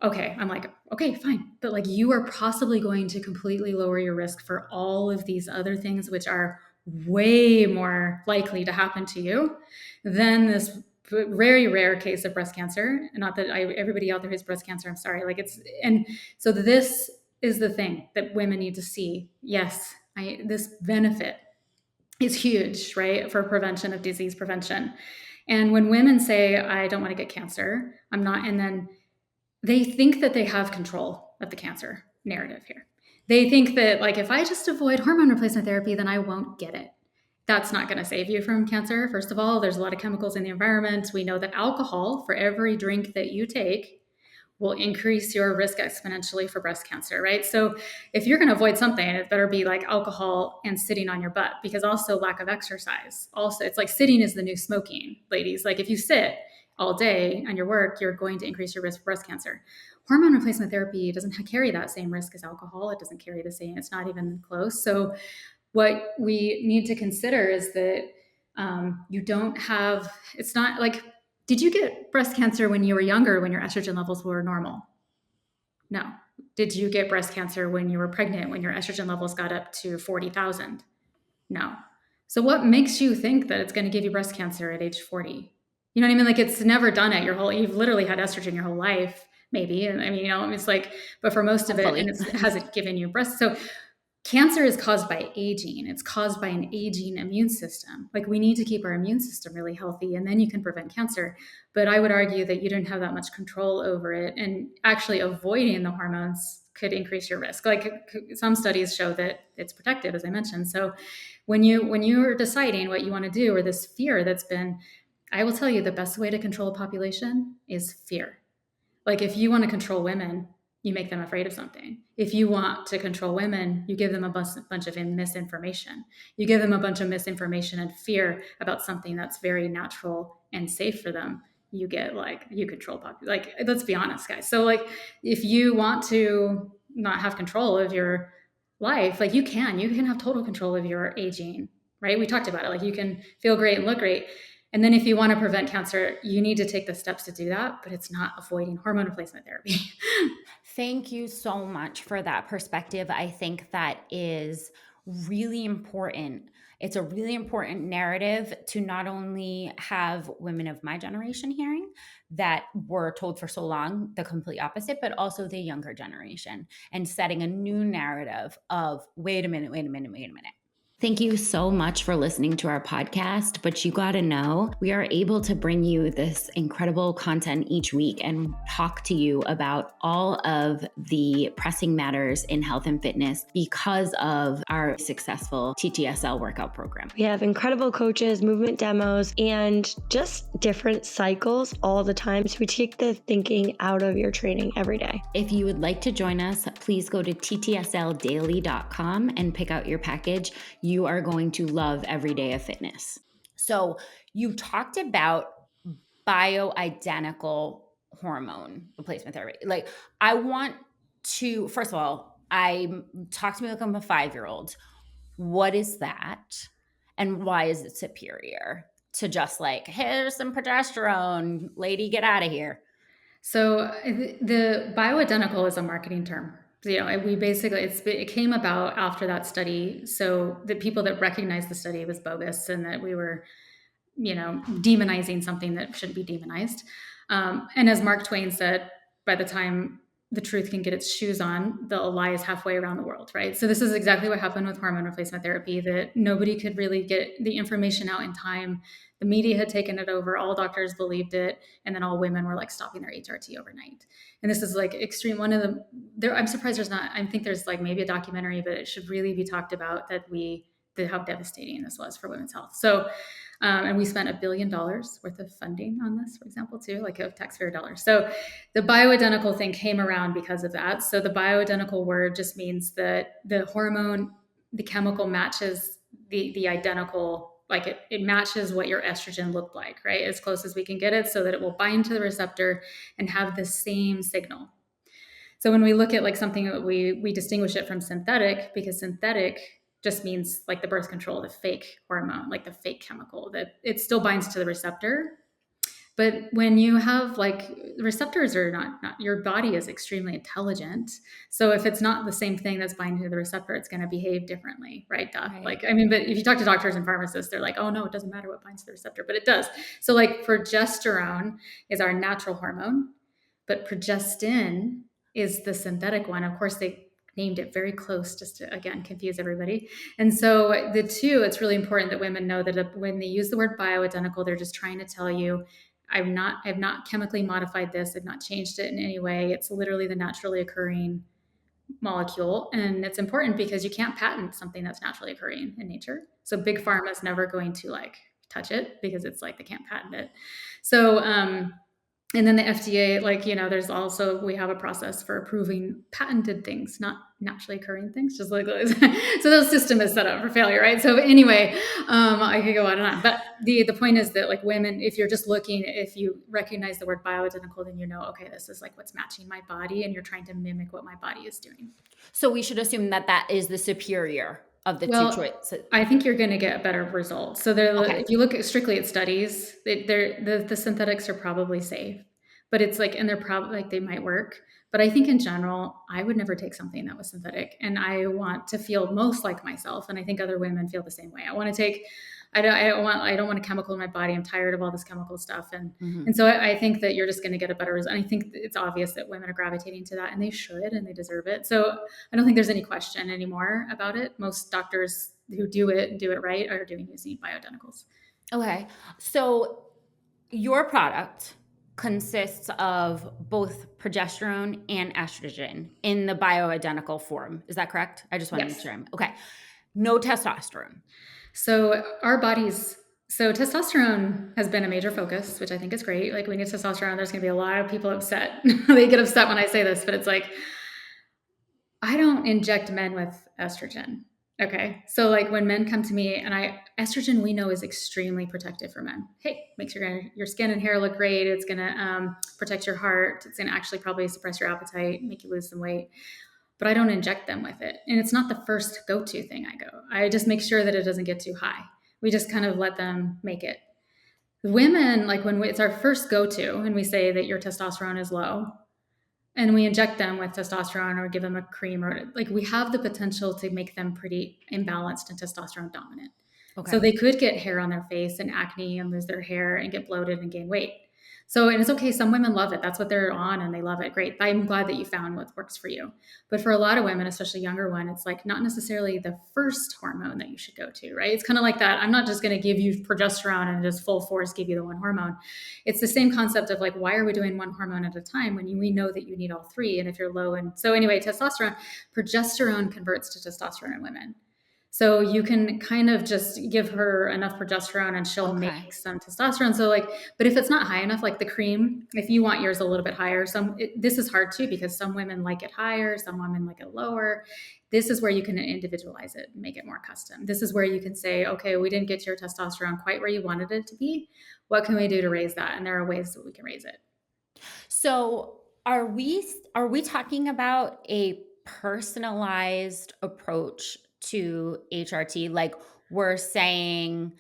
okay, I'm like, okay, fine. But like you are possibly going to completely lower your risk for all of these other things, which are way more likely to happen to you than this very rare case of breast cancer. Not that everybody out there who has breast cancer, I'm sorry. And so this is the thing that women need to see. Yes, this benefit is huge, right? For prevention of disease prevention. And when women say, I don't want to get cancer, I'm not, and then they think that they have control of the cancer narrative here. They think that, like, if I just avoid hormone replacement therapy, then I won't get it. That's not going to save you from cancer. First of all, there's a lot of chemicals in the environment. We know that alcohol, for every drink that you take, will increase your risk exponentially for breast cancer, right? So if you're going to avoid something, it better be like alcohol and sitting on your butt, because also lack of exercise. Also, it's like sitting is the new smoking, ladies. Like if you sit all day on your work, you're going to increase your risk for breast cancer. Hormone replacement therapy doesn't carry that same risk as alcohol. It doesn't carry the same, it's not even close. So what we need to consider is that you don't have, it's not like, did you get breast cancer when you were younger, when your estrogen levels were normal? No. Did you get breast cancer when you were pregnant, when your estrogen levels got up to 40,000? No. So what makes you think that it's going to give you breast cancer at age 40? You know what I mean? Like it's never done it you've literally had estrogen your whole life, maybe. And I mean, it's like, but for most of it, and Hopefully. it hasn't given you breast. So cancer is caused by aging. It's caused by an aging immune system. Like we need to keep our immune system really healthy and then you can prevent cancer. But I would argue that you didn't have that much control over it. And actually avoiding the hormones could increase your risk. Like some studies show that it's protective, as I mentioned. So when you're deciding what you want to do or this fear that's been, I will tell you the best way to control a population is fear. Like if you want to control women, you make them afraid of something. If you want to control women, you give them a bunch of misinformation. You give them a bunch of misinformation and fear about something that's very natural and safe for them. You get like you control like let's be honest, guys. So like if you want to not have control of your life, like you can have total control of your aging, right? We talked about it. Like you can feel great and look great. And then if you want to prevent cancer, you need to take the steps to do that, but it's not avoiding hormone replacement therapy. Thank you so much for that perspective. I think that is really important. It's a really important narrative to not only have women of my generation hearing that were told for so long the complete opposite, but also the younger generation and setting a new narrative of wait a minute, wait a minute, wait a minute. Thank you so much for listening to our podcast. But you got to know, we are able to bring you this incredible content each week and talk to you about all of the pressing matters in health and fitness because of our successful TTSL workout program. We have incredible coaches, movement demos, and just different cycles all the time. So we take the thinking out of your training every day. If you would like to join us, please go to ttsldaily.com and pick out your package. You are going to love every day of fitness. So you talked about bioidentical hormone replacement therapy. Like I want to, first of all, talk to me like I'm a 5-year-old. What is that? And why is it superior to just like, here's some progesterone, lady, get out of here? So the bioidentical is a marketing term. We basically it came about after that study. So the people that recognized the study was bogus and that we were, demonizing something that shouldn't be demonized. And as Mark Twain said, by the time the truth can get its shoes on, the lie is halfway around the world, right? So this is exactly what happened with hormone replacement therapy, that nobody could really get the information out in time. The media had taken it over. All doctors believed it. And then all women were like stopping their HRT overnight. And this is like extreme. I'm surprised there's not, I think there's like maybe a documentary, but it should really be talked about how devastating this was for women's health. So, and we spent $1 billion worth of funding on this, for example, too, like of taxpayer dollars. So the bioidentical thing came around because of that. So the bioidentical word just means that the hormone, the chemical matches the identical, like it matches what your estrogen looked like, right? As close as we can get it so that it will bind to the receptor and have the same signal. So when we look at like something that we distinguish it from synthetic, because synthetic just means like the birth control, the fake hormone, like the fake chemical, that it still binds to the receptor. But when you have like receptors are not your body is extremely intelligent. So if it's not the same thing that's binding to the receptor, it's going to behave differently, right? Right. Like, I mean, but if you talk to doctors and pharmacists, they're like, oh no, it doesn't matter what binds to the receptor, but it does. So like progesterone is our natural hormone, but progestin is the synthetic one. Of course, they named it very close just to, again, confuse everybody. And so the two, it's really important that women know that when they use the word bioidentical, they're just trying to tell you, I've not chemically modified this. I've not changed it in any way. It's literally the naturally occurring molecule. And it's important because you can't patent something that's naturally occurring in nature. So big pharma is never going to like touch it because it's like they can't patent it. So, and then the FDA, we have a process for approving patented things, not naturally occurring things, just like those. So the system is set up for failure, right? So anyway, I could go on and on. But the point is that like women, if you're just looking, if you recognize the word bioidentical, then you know, okay, this is like what's matching my body and you're trying to mimic what my body is doing. So we should assume that is the superior of the two choices. I think you're going to get better results. So if you look strictly at studies, the synthetics are probably safe. but it's like, and they're probably like, they might work. But I think in general, I would never take something that was synthetic, and I want to feel most like myself. And I think other women feel the same way. I want to take, I don't want a chemical in my body. I'm tired of all this chemical stuff. And so I think that you're just going to get a better result. And I think it's obvious that women are gravitating to that, and they should, and they deserve it. So I don't think there's any question anymore about it. Most doctors who do it right are using bioidenticals. Okay. So your product consists of both progesterone and estrogen in the bioidentical form. Is that correct? I just want to make Yes. sure okay. No testosterone. So testosterone has been a major focus, which I think is great. Like, we need testosterone. There's going to be a lot of people upset. They get upset when I say this, but it's like, I don't inject men with estrogen. Okay. So like, when men come to me, and estrogen, we know, is extremely protective for men. Hey, makes your skin and hair look great. It's going to protect your heart. It's going to actually probably suppress your appetite, make you lose some weight. But I don't inject them with it. And it's not the first go-to thing I go. I just make sure that it doesn't get too high. We just kind of let them make it. Women, like, it's our first go-to, and we say that your testosterone is low, and we inject them with testosterone or give them a cream, or like, we have the potential to make them pretty imbalanced and testosterone dominant. Okay. So they could get hair on their face and acne and lose their hair and get bloated and gain weight. So, and it's okay. Some women love it. That's what they're on, and they love it. Great. I'm glad that you found what works for you. But for a lot of women, especially younger ones, it's like not necessarily the first hormone that you should go to, right? It's kind of like that. I'm not just going to give you progesterone and just full force give you the one hormone. It's the same concept of like, why are we doing one hormone at a time when we know that you need all three? And if you're low, and so anyway, progesterone converts to testosterone in women. So you can kind of just give her enough progesterone and she'll make some testosterone. So like, but if it's not high enough, like the cream, if you want yours a little bit higher, this is hard too, because some women like it higher, some women like it lower. This is where you can individualize it and make it more custom. This is where you can say, okay, we didn't get your testosterone quite where you wanted it to be. What can we do to raise that? And there are ways that we can raise it. So are we talking about a personalized approach to HRT? Like, we're saying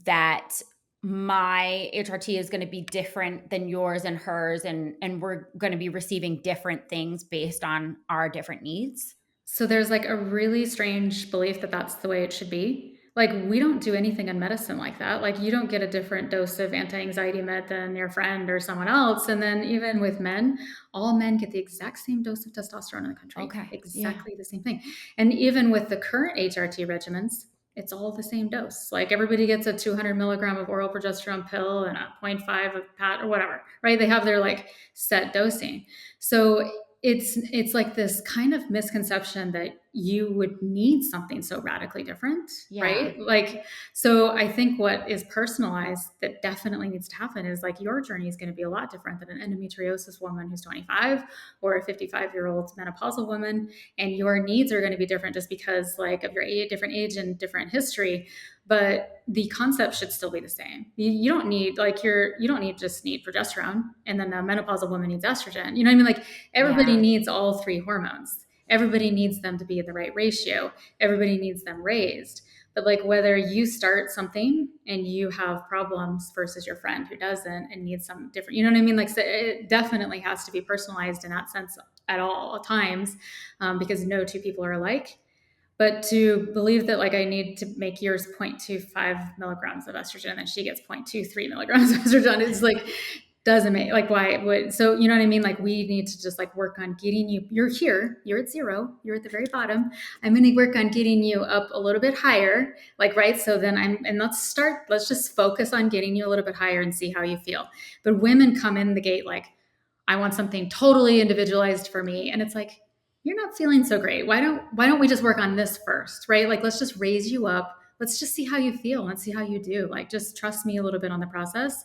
that my HRT is going to be different than yours and hers, and we're going to be receiving different things based on our different needs? So there's like a really strange belief that that's the way it should be. Like, we don't do anything in medicine like that. Like, you don't get a different dose of anti-anxiety med than your friend or someone else. And then even with men, all men get the exact same dose of testosterone in the country. Okay. Exactly the same thing. And even with the current HRT regimens, it's all the same dose. Like, everybody gets a 200 milligram of oral progesterone pill and a 0.5 of PAT or whatever, right? They have their like set dosing. So it's like this kind of misconception that you would need something so radically different, right? Like, so I think what is personalized that definitely needs to happen is like, your journey is going to be a lot different than an endometriosis woman who's 25 or a 55-year-old menopausal woman. And your needs are going to be different just because like of your different age and different history. But the concept should still be the same. You don't need like you don't need just need progesterone, and then the menopausal woman needs estrogen. You know what I mean? Like, everybody needs all three hormones. Everybody needs them to be in the right ratio. Everybody needs them raised. But like, whether you start something and you have problems versus your friend who doesn't and needs some different, you know what I mean? Like, so it definitely has to be personalized in that sense at all times, because no two people are alike. But to believe that like I need to make yours 0.25 milligrams of estrogen and she gets 0.23 milligrams of estrogen, it's like, doesn't make like, why it would. So you know what I mean? Like, we need to just like work on getting you, you're here, you're at zero, you're at the very bottom. I'm going to work on getting you up a little bit higher. Like, right. So then let's just focus on getting you a little bit higher and see how you feel. But women come in the gate like, I want something totally individualized for me. And it's like, you're not feeling so great. Why don't we just work on this first, right? Like, let's just raise you up. Let's just see how you feel. Let's see how you do. Like, just trust me a little bit on the process.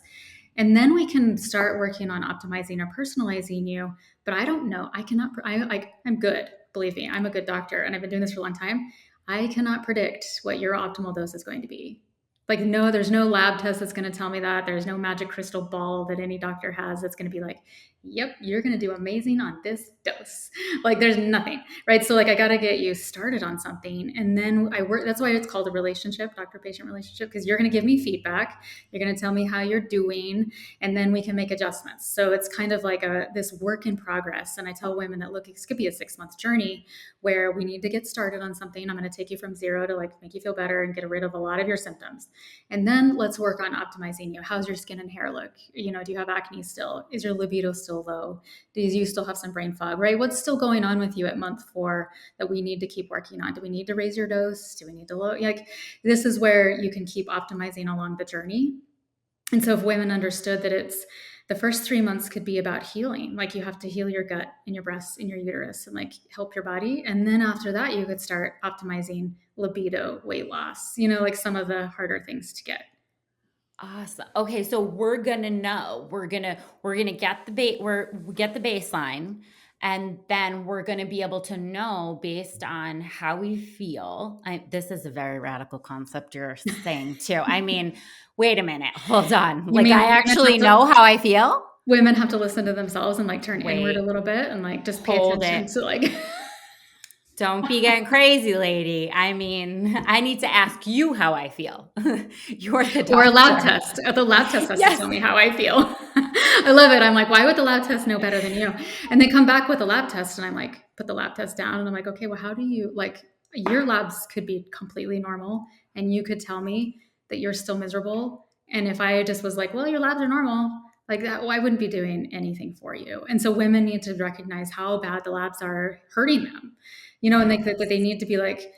And then we can start working on optimizing or personalizing you. But I don't know. I'm good. Believe me, I'm a good doctor and I've been doing this for a long time. I cannot predict what your optimal dose is going to be. Like, no, there's no lab test that's going to tell me that. There's no magic crystal ball that any doctor has that's going to be like, yep, you're going to do amazing on this dose. Like there's nothing, right? So like I got to get you started on something. And then I work, that's why it's called a relationship, doctor-patient relationship, because you're going to give me feedback. You're going to tell me how you're doing, and then we can make adjustments. So it's kind of like this work in progress. And I tell women that, look, this could be a 6-month journey where we need to get started on something. I'm going to take you from 0 to like make you feel better and get rid of a lot of your symptoms. And then let's work on optimizing you. How's your skin and hair look? You know, do you have acne still? Is your libido still low? Do you still have some brain fog, right? What's still going on with you at month 4 that we need to keep working on? Do we need to raise your dose? Do we need to low? Like this is where you can keep optimizing along the journey. And so if women understood that it's the first 3 months could be about healing, like you have to heal your gut and your breasts and your uterus and like help your body. And then after that, you could start optimizing libido, weight loss, you know, like some of the harder things to get. Awesome. Okay, so we're gonna know. We're gonna get we get the baseline, and then we're gonna be able to know based on how we feel. This is a very radical concept you're saying too. I mean, wait a minute, hold on. You Like mean I actually know how I feel. women have to listen to themselves and like turn inward Wait, a little bit and like just pay hold attention it. to like Don't be getting crazy, lady. I mean, I need to ask you how I feel. You're the doctor. Or a lab test. The lab test has to tell me how I feel. I love it. I'm like, why would the lab test know better than you? And they come back with a lab test and I'm like, put the lab test down. And I'm like, okay, well, how do you like your labs could be completely normal and you could tell me that you're still miserable. And if I just was like, well, your labs are normal, like that, well, I wouldn't be doing anything for you. And so women need to recognize how bad the labs are hurting them, you know, and that they need to be like,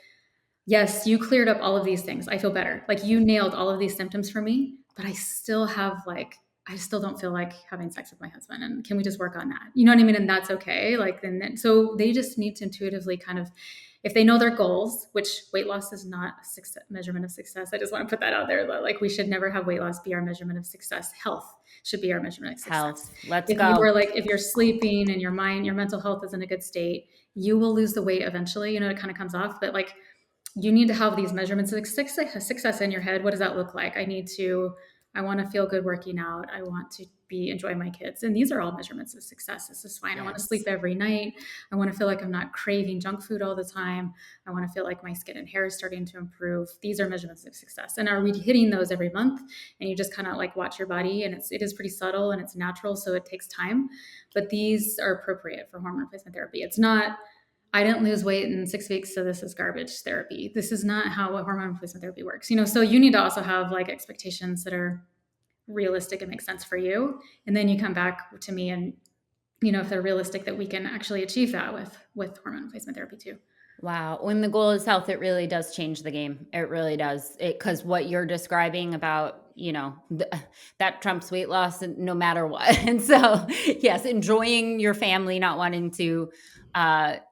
yes, you cleared up all of these things. I feel better. Like you nailed all of these symptoms for me, but I still have like, I still don't feel like having sex with my husband. And can we just work on that? You know what I mean? And that's okay. Like then so they just need to intuitively kind of, if they know their goals, which weight loss is not a measurement of success. I just want to put that out there. Like we should never have weight loss be our measurement of success. Health should be our measurement of success. Health. Let's if go. you were like, if you're sleeping and your mind, your mental health is in a good state, you will lose the weight eventually. You know, it kind of comes off, but like you need to have these measurements of success in your head. What does that look like? I want to feel good working out. I want to be enjoying my kids. And these are all measurements of success. This is fine. Yes. I want to sleep every night. I want to feel like I'm not craving junk food all the time. I want to feel like my skin and hair is starting to improve. These are measurements of success. And are we hitting those every month? And you just kind of like watch your body, and it is pretty subtle and it's natural. So it takes time, but these are appropriate for hormone replacement therapy. It's not, I didn't lose weight in 6 weeks, so this is garbage therapy. This is not how hormone replacement therapy works. You know, so you need to also have like expectations that are realistic and make sense for you. And then you come back to me and, you know, if they're realistic, that we can actually achieve that with hormone replacement therapy too. Wow. When the goal is health, it really does change the game. It really does. Because what you're describing about, you know, that trumps weight loss no matter what. And so, yes, enjoying your family, not wanting to,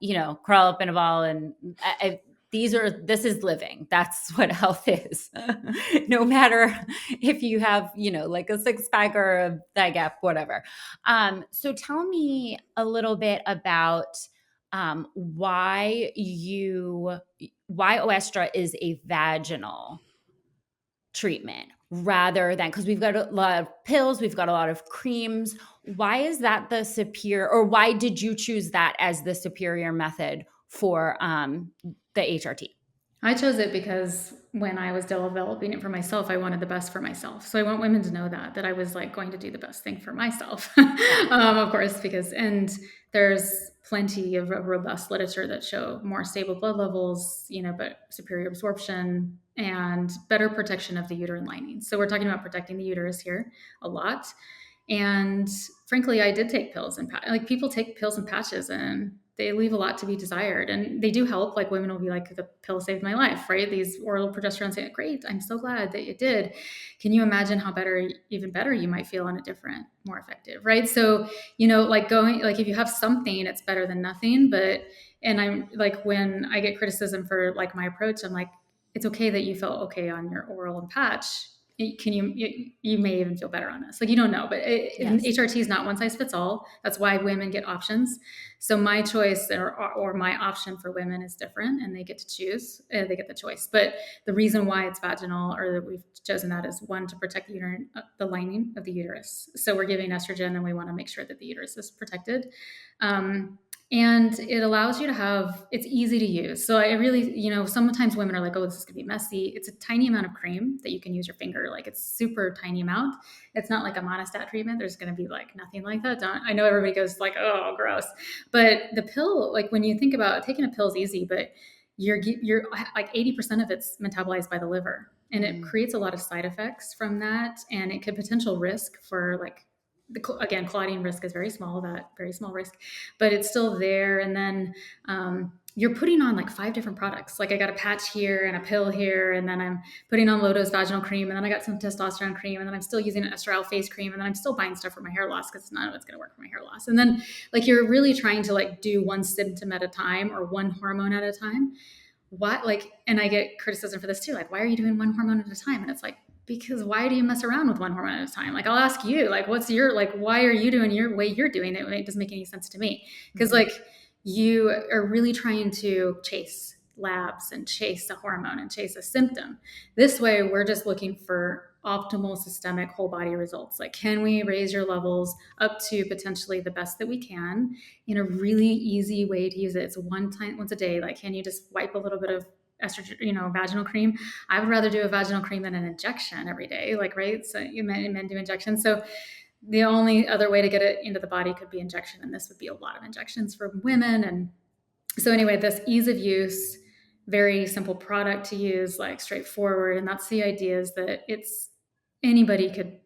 you know, crawl up in a ball. And this is living. That's what health is. No matter if you have, you know, like a 6-pack or a thigh gap, whatever. So tell me a little bit about why Oestra is a vaginal treatment rather than, because we've got a lot of pills, we've got a lot of creams. Why is that the superior, or why did you choose that as the superior method for the HRT? I chose it because when I was developing it for myself, I wanted the best for myself. So I want women to know that I was like going to do the best thing for myself, of course, and there's plenty of robust literature that show more stable blood levels, you know, but superior absorption and better protection of the uterine lining. So we're talking about protecting the uterus here a lot. And frankly, I did take pills and like people take pills and patches and they leave a lot to be desired, and they do help. Like women will be like, the pill saved my life, right? These oral progesterone say, great, I'm so glad that it did. Can you imagine how even better you might feel on a different, more effective, right? So, you know, like if you have something, it's better than nothing. And I'm like, when I get criticism for like my approach, I'm like, it's okay that you felt okay on your oral and patch. you may even feel better on this. Like, you don't know, but Yes. HRT is not one size fits all. That's why women get options. So my choice or my option for women is different, and they get to choose. They get the choice. But the reason why it's vaginal, or that we've chosen that, is one, to protect the lining of the uterus. So we're giving estrogen, and we want to make sure that the uterus is protected. And it allows you to it's easy to use. So I really, sometimes women are like, oh, this is going to be messy. It's a tiny amount of cream that you can use your finger. Like, it's super tiny amount. It's not like a monostat treatment. There's going to be like nothing like that. I know everybody goes like, oh, gross. But the pill, like when you think about taking a pill is easy, but you're like 80% of it's metabolized by the liver. And it creates a lot of side effects from that. And it could potential risk for like, again, clotting risk is very small risk, but it's still there. And then you're putting on like 5 different products. Like, I got a patch here and a pill here, and then I'm putting on low-dose vaginal cream, and then I got some testosterone cream, and then I'm still using an estriol face cream, and then I'm still buying stuff for my hair loss because none of it's going to work for my hair loss. And then like, you're really trying to like do one symptom at a time or one hormone at a time. And I get criticism for this too. Like, why are you doing one hormone at a time? And it's like, because why do you mess around with one hormone at a time? Like, I'll ask you, like, why are you doing your way you're doing it? It doesn't make any sense to me. Because like, you are really trying to chase labs and chase a hormone and chase a symptom. This way, we're just looking for optimal systemic whole body results. Like, can we raise your levels up to potentially the best that we can in a really easy way to use it? It's once a day. Like, can you just wipe a little bit of estrogen, vaginal cream? I would rather do a vaginal cream than an injection every day. Like, right? So men do injections. So the only other way to get it into the body could be injection. And this would be a lot of injections for women. And so anyway, this ease of use, very simple product to use, like straightforward. And that's the idea, is that anybody could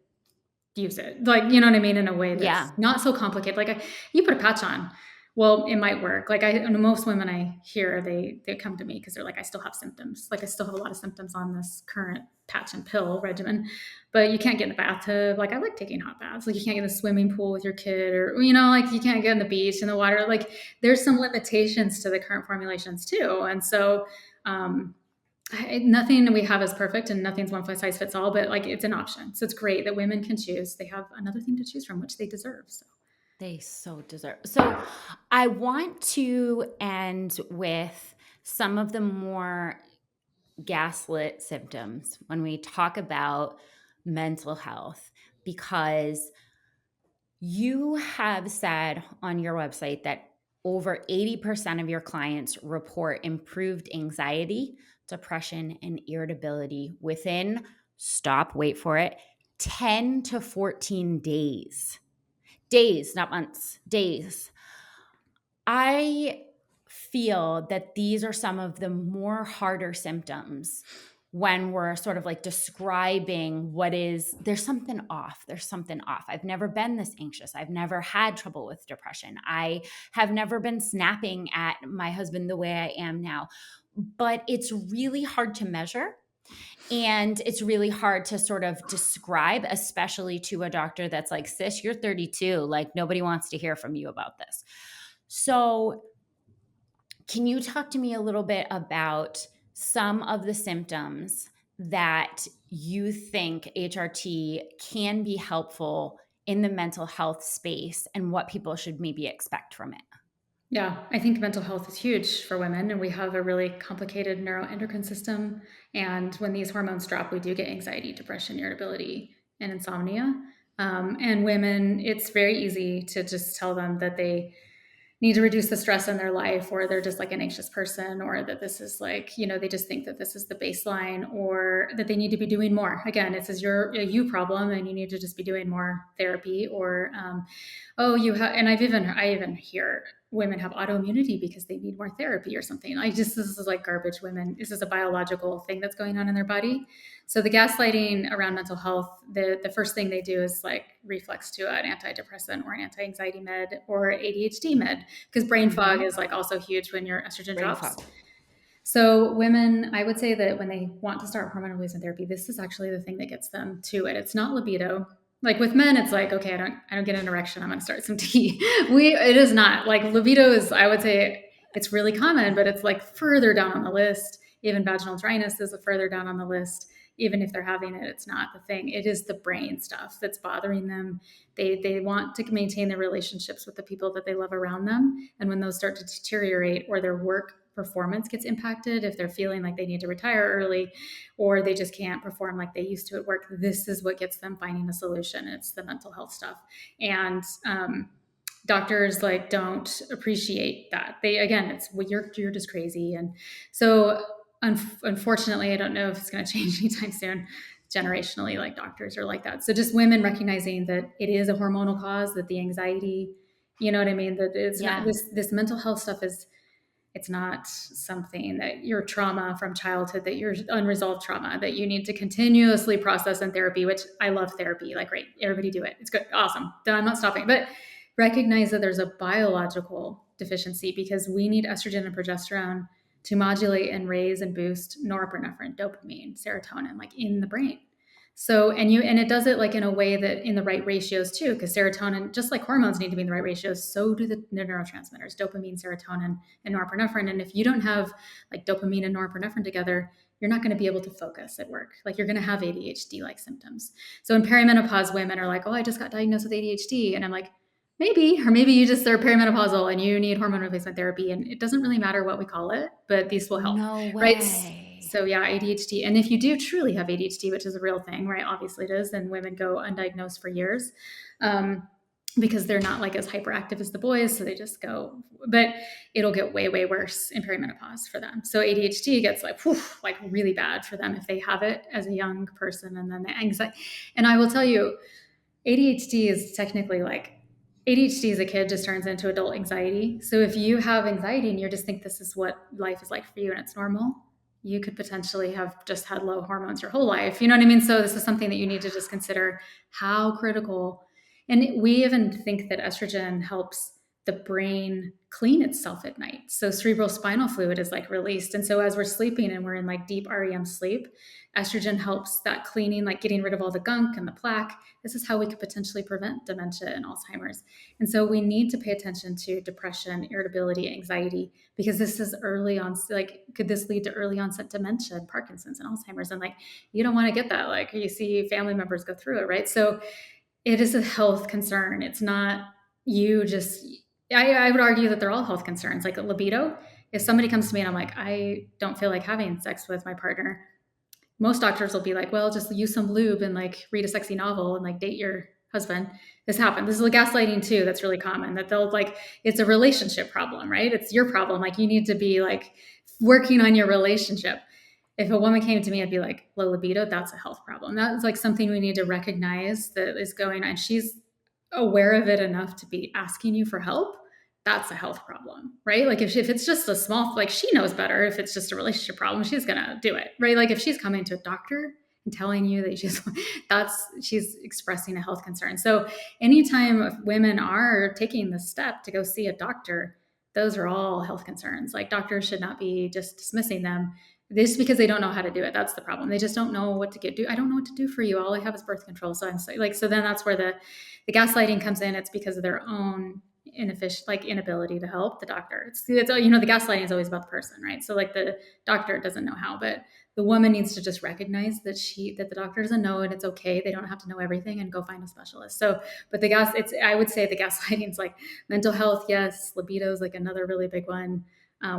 use it. Like, you know what I mean? In a way that's not so complicated. Like, you put a patch on, well, it might work. Like, most women I hear, they come to me because they're like, I still have symptoms. Like, I still have a lot of symptoms on this current patch and pill regimen, but you can't get in the bathtub. Like, I like taking hot baths. Like, you can't get in the swimming pool with your kid, or, like, you can't get in the beach in the water. Like, there's some limitations to the current formulations too. And so, nothing we have is perfect, and nothing's one size fits all, but like, it's an option. So it's great that women can choose. They have another thing to choose from, which they deserve. So. They so deserve. So I want to end with some of the more gaslit symptoms when we talk about mental health, because you have said on your website that over 80% of your clients report improved anxiety, depression, and irritability within, wait for it, 10 to 14 days. Days, not months, days. I feel that these are some of the more harder symptoms when we're sort of like describing there's something off. I've never been this anxious. I've never had trouble with depression. I have never been snapping at my husband the way I am now. But it's really hard to measure. And it's really hard to sort of describe, especially to a doctor that's like, sis, you're 32. Like, nobody wants to hear from you about this. So can you talk to me a little bit about some of the symptoms that you think HRT can be helpful in the mental health space, and what people should maybe expect from it? Yeah, I think mental health is huge for women, and we have a really complicated neuroendocrine system. And when these hormones drop, we do get anxiety, depression, irritability, and insomnia. And women, it's very easy to just tell them that they need to reduce the stress in their life, or they're just like an anxious person, or that this is like, they just think that this is the baseline, or that they need to be doing more. Again, it's a you problem, and you need to just be doing more therapy, or, and I even hear women have autoimmunity because they need more therapy or something. This is like garbage. Women, this is a biological thing that's going on in their body. So the gaslighting around mental health, the first thing they do is like reflex to an antidepressant or an anti-anxiety med or ADHD med, because brain fog is like also huge when your estrogen drops. So women, I would say that when they want to start hormone replacement therapy, this is actually the thing that gets them to it. It's not libido. Like with men, it's like, okay, I don't get an erection, I'm going to start some tea. It is not like libido is, I would say it's really common, but it's like further down on the list. Even vaginal dryness is further down on the list. Even if they're having it, it's not the thing. It is the brain stuff that's bothering them. They want to maintain their relationships with the people that they love around them. And when those start to deteriorate, or their work performance gets impacted, if they're feeling like they need to retire early, or they just can't perform like they used to at work, this is what gets them finding a solution. It's the mental health stuff. And doctors like don't appreciate that. They, again, it's, well, you're just crazy. And so unfortunately, I don't know if it's going to change anytime soon. Generationally, like, doctors are like that. So just women recognizing that it is a hormonal cause, that the anxiety, you know what I mean? That it's not this mental health stuff is, it's not something that your trauma from childhood, that your unresolved trauma that you need to continuously process in therapy, which I love therapy. Like, great, everybody do it. It's good. Awesome. I'm not stopping, but recognize that there's a biological deficiency, because we need estrogen and progesterone to modulate and raise and boost norepinephrine, dopamine, serotonin, like in the brain. So, and it does it like in a way that in the right ratios too, because serotonin, just like hormones need to be in the right ratios, so do the neurotransmitters, dopamine, serotonin, and norepinephrine. And if you don't have like dopamine and norepinephrine together, you're not going to be able to focus at work. Like, you're going to have ADHD-like symptoms. So in perimenopause, women are like, oh, I just got diagnosed with ADHD. And I'm like, maybe, or maybe you just are perimenopausal and you need hormone replacement therapy. And it doesn't really matter what we call it, but these will help. No way. Right? So yeah, ADHD. And if you do truly have ADHD, which is a real thing, right? Obviously it is. And women go undiagnosed for years because they're not like as hyperactive as the boys. So they just go, but it'll get way, way worse in perimenopause for them. So ADHD gets like really bad for them if they have it as a young person. And then the anxiety. And I will tell you, ADHD is technically like, ADHD as a kid just turns into adult anxiety. So if you have anxiety and you just think this is what life is like for you and it's normal, you could potentially have just had low hormones your whole life. You know what I mean? So this is something that you need to just consider how critical. And we even think that estrogen helps the brain clean itself at night. So cerebral spinal fluid is like released. And so as we're sleeping and we're in like deep REM sleep, estrogen helps that cleaning, like getting rid of all the gunk and the plaque. This is how we could potentially prevent dementia and Alzheimer's. And so we need to pay attention to depression, irritability, anxiety, because this is early on. Like, could this lead to early onset dementia and Parkinson's and Alzheimer's? And like, you don't want to get that. Like, you see family members go through it, right? So it is a health concern. It's not you just, I would argue that they're all health concerns. Like libido, if somebody comes to me and I'm like, I don't feel like having sex with my partner, most doctors will be like, well, just use some lube and like read a sexy novel and like date your husband. This happened. This is like gaslighting too. That's really common, that they'll like, it's a relationship problem, right? It's your problem. Like, you need to be like working on your relationship. If a woman came to me, I'd be like, low libido, that's a health problem. That's like something we need to recognize that is going on. She's aware of it enough to be asking you for help. That's a health problem, right? Like if it's just a small, like, she knows better. If it's just a relationship problem, she's going to do it, right? Like if she's coming to a doctor and telling you that she's expressing a health concern. So anytime women are taking the step to go see a doctor, those are all health concerns. Like, doctors should not be just dismissing them. This because they don't know how to do it. That's the problem. They just don't know what to do. I don't know what to do for you. All I have is birth control. So I'm like, so then that's where the gaslighting comes in. It's because of their own inability to help the doctor. It's the gaslighting is always about the person, right? So like the doctor doesn't know how, but the woman needs to just recognize that the doctor doesn't know, and it's okay. They don't have to know everything, and go find a specialist. So, but I would say the gaslighting is like mental health. Yes. Libido is like another really big one.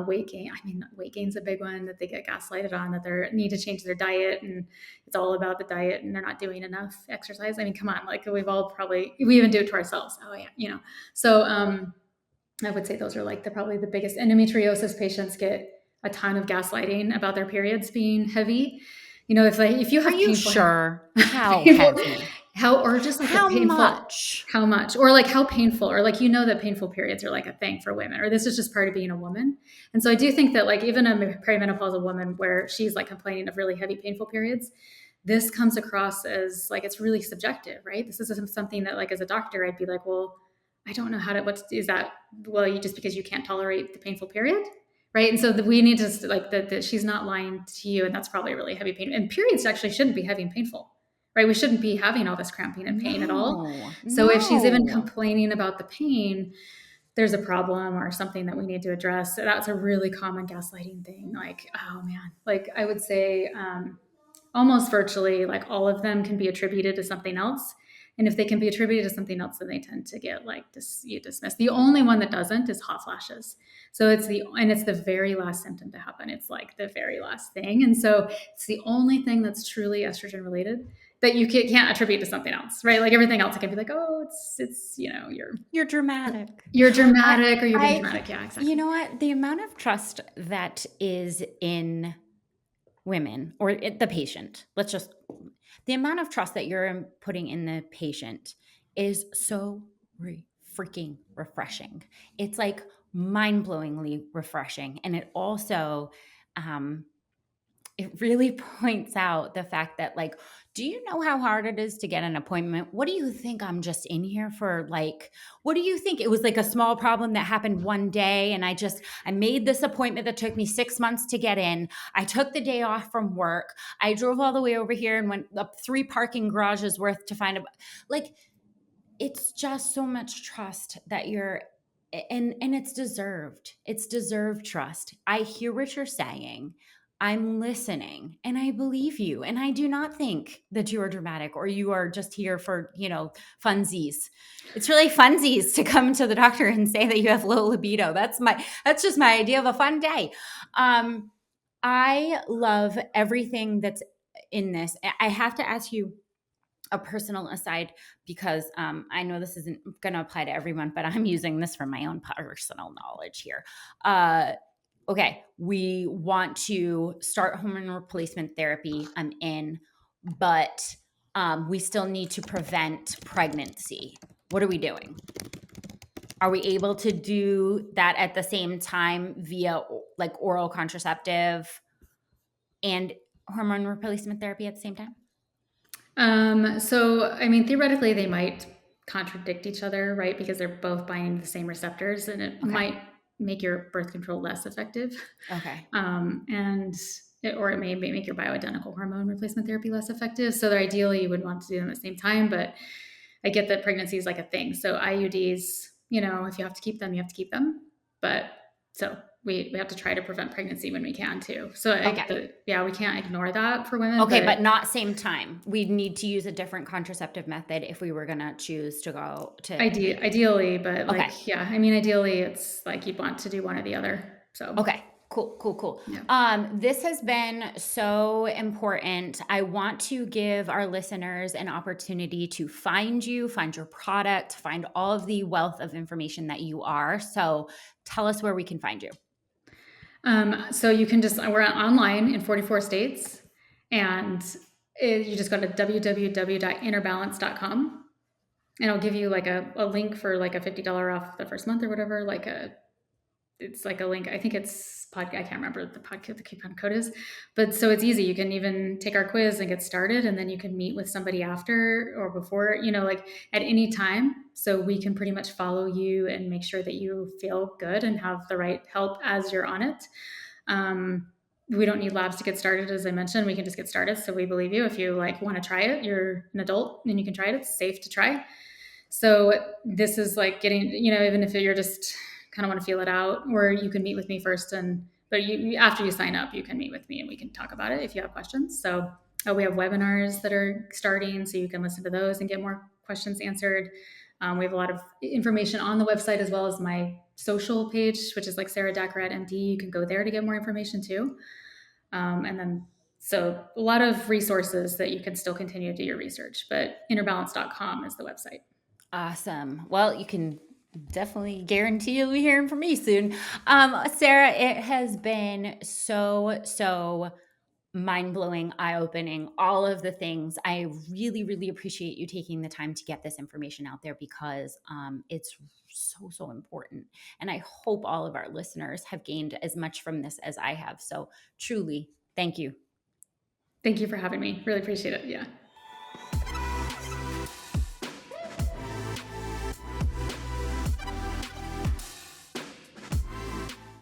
Weight gain's a big one that they get gaslighted on, that they need to change their diet, and it's all about the diet, and they're not doing enough exercise. I mean, come on, like we even do it to ourselves. Oh yeah, So I would say those are like probably the biggest. Endometriosis patients get a ton of gaslighting about their periods being heavy. If you have, are you painful, sure how heavy? Or just like how painful, much, or like how painful, or like, that painful periods are like a thing for women, or this is just part of being a woman. And so I do think that like even a perimenopausal woman where she's like complaining of really heavy painful periods, this comes across as like, it's really subjective, right? This is something that like as a doctor, I'd be like, well, I don't know what is that? Well, just because you can't tolerate the painful period, right? And so we need to like that she's not lying to you, and that's probably really heavy pain. And periods actually shouldn't be heavy and painful. Right? We shouldn't be having all this cramping and pain at all. So if she's even complaining about the pain, there's a problem or something that we need to address. So that's a really common gaslighting thing. Like, oh man, like I would say almost virtually like all of them can be attributed to something else. And if they can be attributed to something else, then they tend to get like dismissed. The only one that doesn't is hot flashes. So it's the very last symptom to happen. It's like the very last thing. And so it's the only thing that's truly estrogen related that you can't attribute to something else, right? Like everything else, it can be like, oh, it's You're dramatic. you're dramatic or you're being dramatic. Yeah, exactly. You know what? The amount of trust that is in women or the patient, the amount of trust that you're putting in the patient is so freaking refreshing. It's like mind-blowingly refreshing. And it also, it really points out the fact that like, do you know how hard it is to get an appointment? What do you think I'm just in here for? Like, what do you think? It was like a small problem that happened one day and I made this appointment that took me 6 months to get in. I took the day off from work. I drove all the way over here and went up 3 parking garages worth to find like, it's just so much trust that and it's deserved. It's deserved trust. I hear what you're saying. I'm listening and I believe you. And I do not think that you are dramatic or you are just here for, funsies. It's really funsies to come to the doctor and say that you have low libido. That's just my idea of a fun day. I love everything that's in this. I have to ask you a personal aside because I know this isn't going to apply to everyone, but I'm using this for my own personal knowledge here. Okay, we want to start hormone replacement therapy. I'm in, but we still need to prevent pregnancy. What are we doing? Are we able to do that at the same time via like oral contraceptive and hormone replacement therapy at the same time? So, I mean, theoretically, they might contradict each other, right? Because they're both binding the same receptors, and it might make your birth control less effective. Okay. Or it may make your bioidentical hormone replacement therapy less effective. So, ideally, you would want to do them at the same time. But I get that pregnancy is like a thing. So, IUDs, if you have to keep them, you have to keep them. But so we have to try to prevent pregnancy when we can too. So we can't ignore that for women. Okay, but not same time. We need to use a different contraceptive method if we were going to choose to go to ideally, but ideally it's like you'd want to do one or the other. So okay. Cool. Yeah. This has been so important. I want to give our listeners an opportunity to find you, find your product, find all of the wealth of information that you are. So tell us where we can find you. So you can we're online in 44 states, and you just go to www.innerbalance.com, and it'll give you like a link for like a $50 off the first month or whatever. It's like a link. I think it's I can't remember the coupon code is, but so it's easy. You can even take our quiz and get started, and then you can meet with somebody after or before, like at any time. So we can pretty much follow you and make sure that you feel good and have the right help as you're on it. We don't need labs to get started. As I mentioned, we can just get started. So we believe you. If you want to try it, you're an adult and you can try it. It's safe to try. So this is like getting, even if you're just kind of want to feel it out, or you can meet with me first, but after you sign up, you can meet with me and we can talk about it if you have questions. So we have webinars that are starting, so you can listen to those and get more questions answered. We have a lot of information on the website, as well as my social page, which is like Sarah Daccarett MD. You can go there to get more information too. So a lot of resources that you can still continue to do your research, but innerbalance.com is the website. Awesome. Well, you can definitely guarantee you'll be hearing from me soon. Sarah, it has been so mind-blowing, eye-opening, all of the things. I really, really appreciate you taking the time to get this information out there because it's so important. And I hope all of our listeners have gained as much from this as I have. So truly, thank you. Thank you for having me. Really appreciate it. Yeah.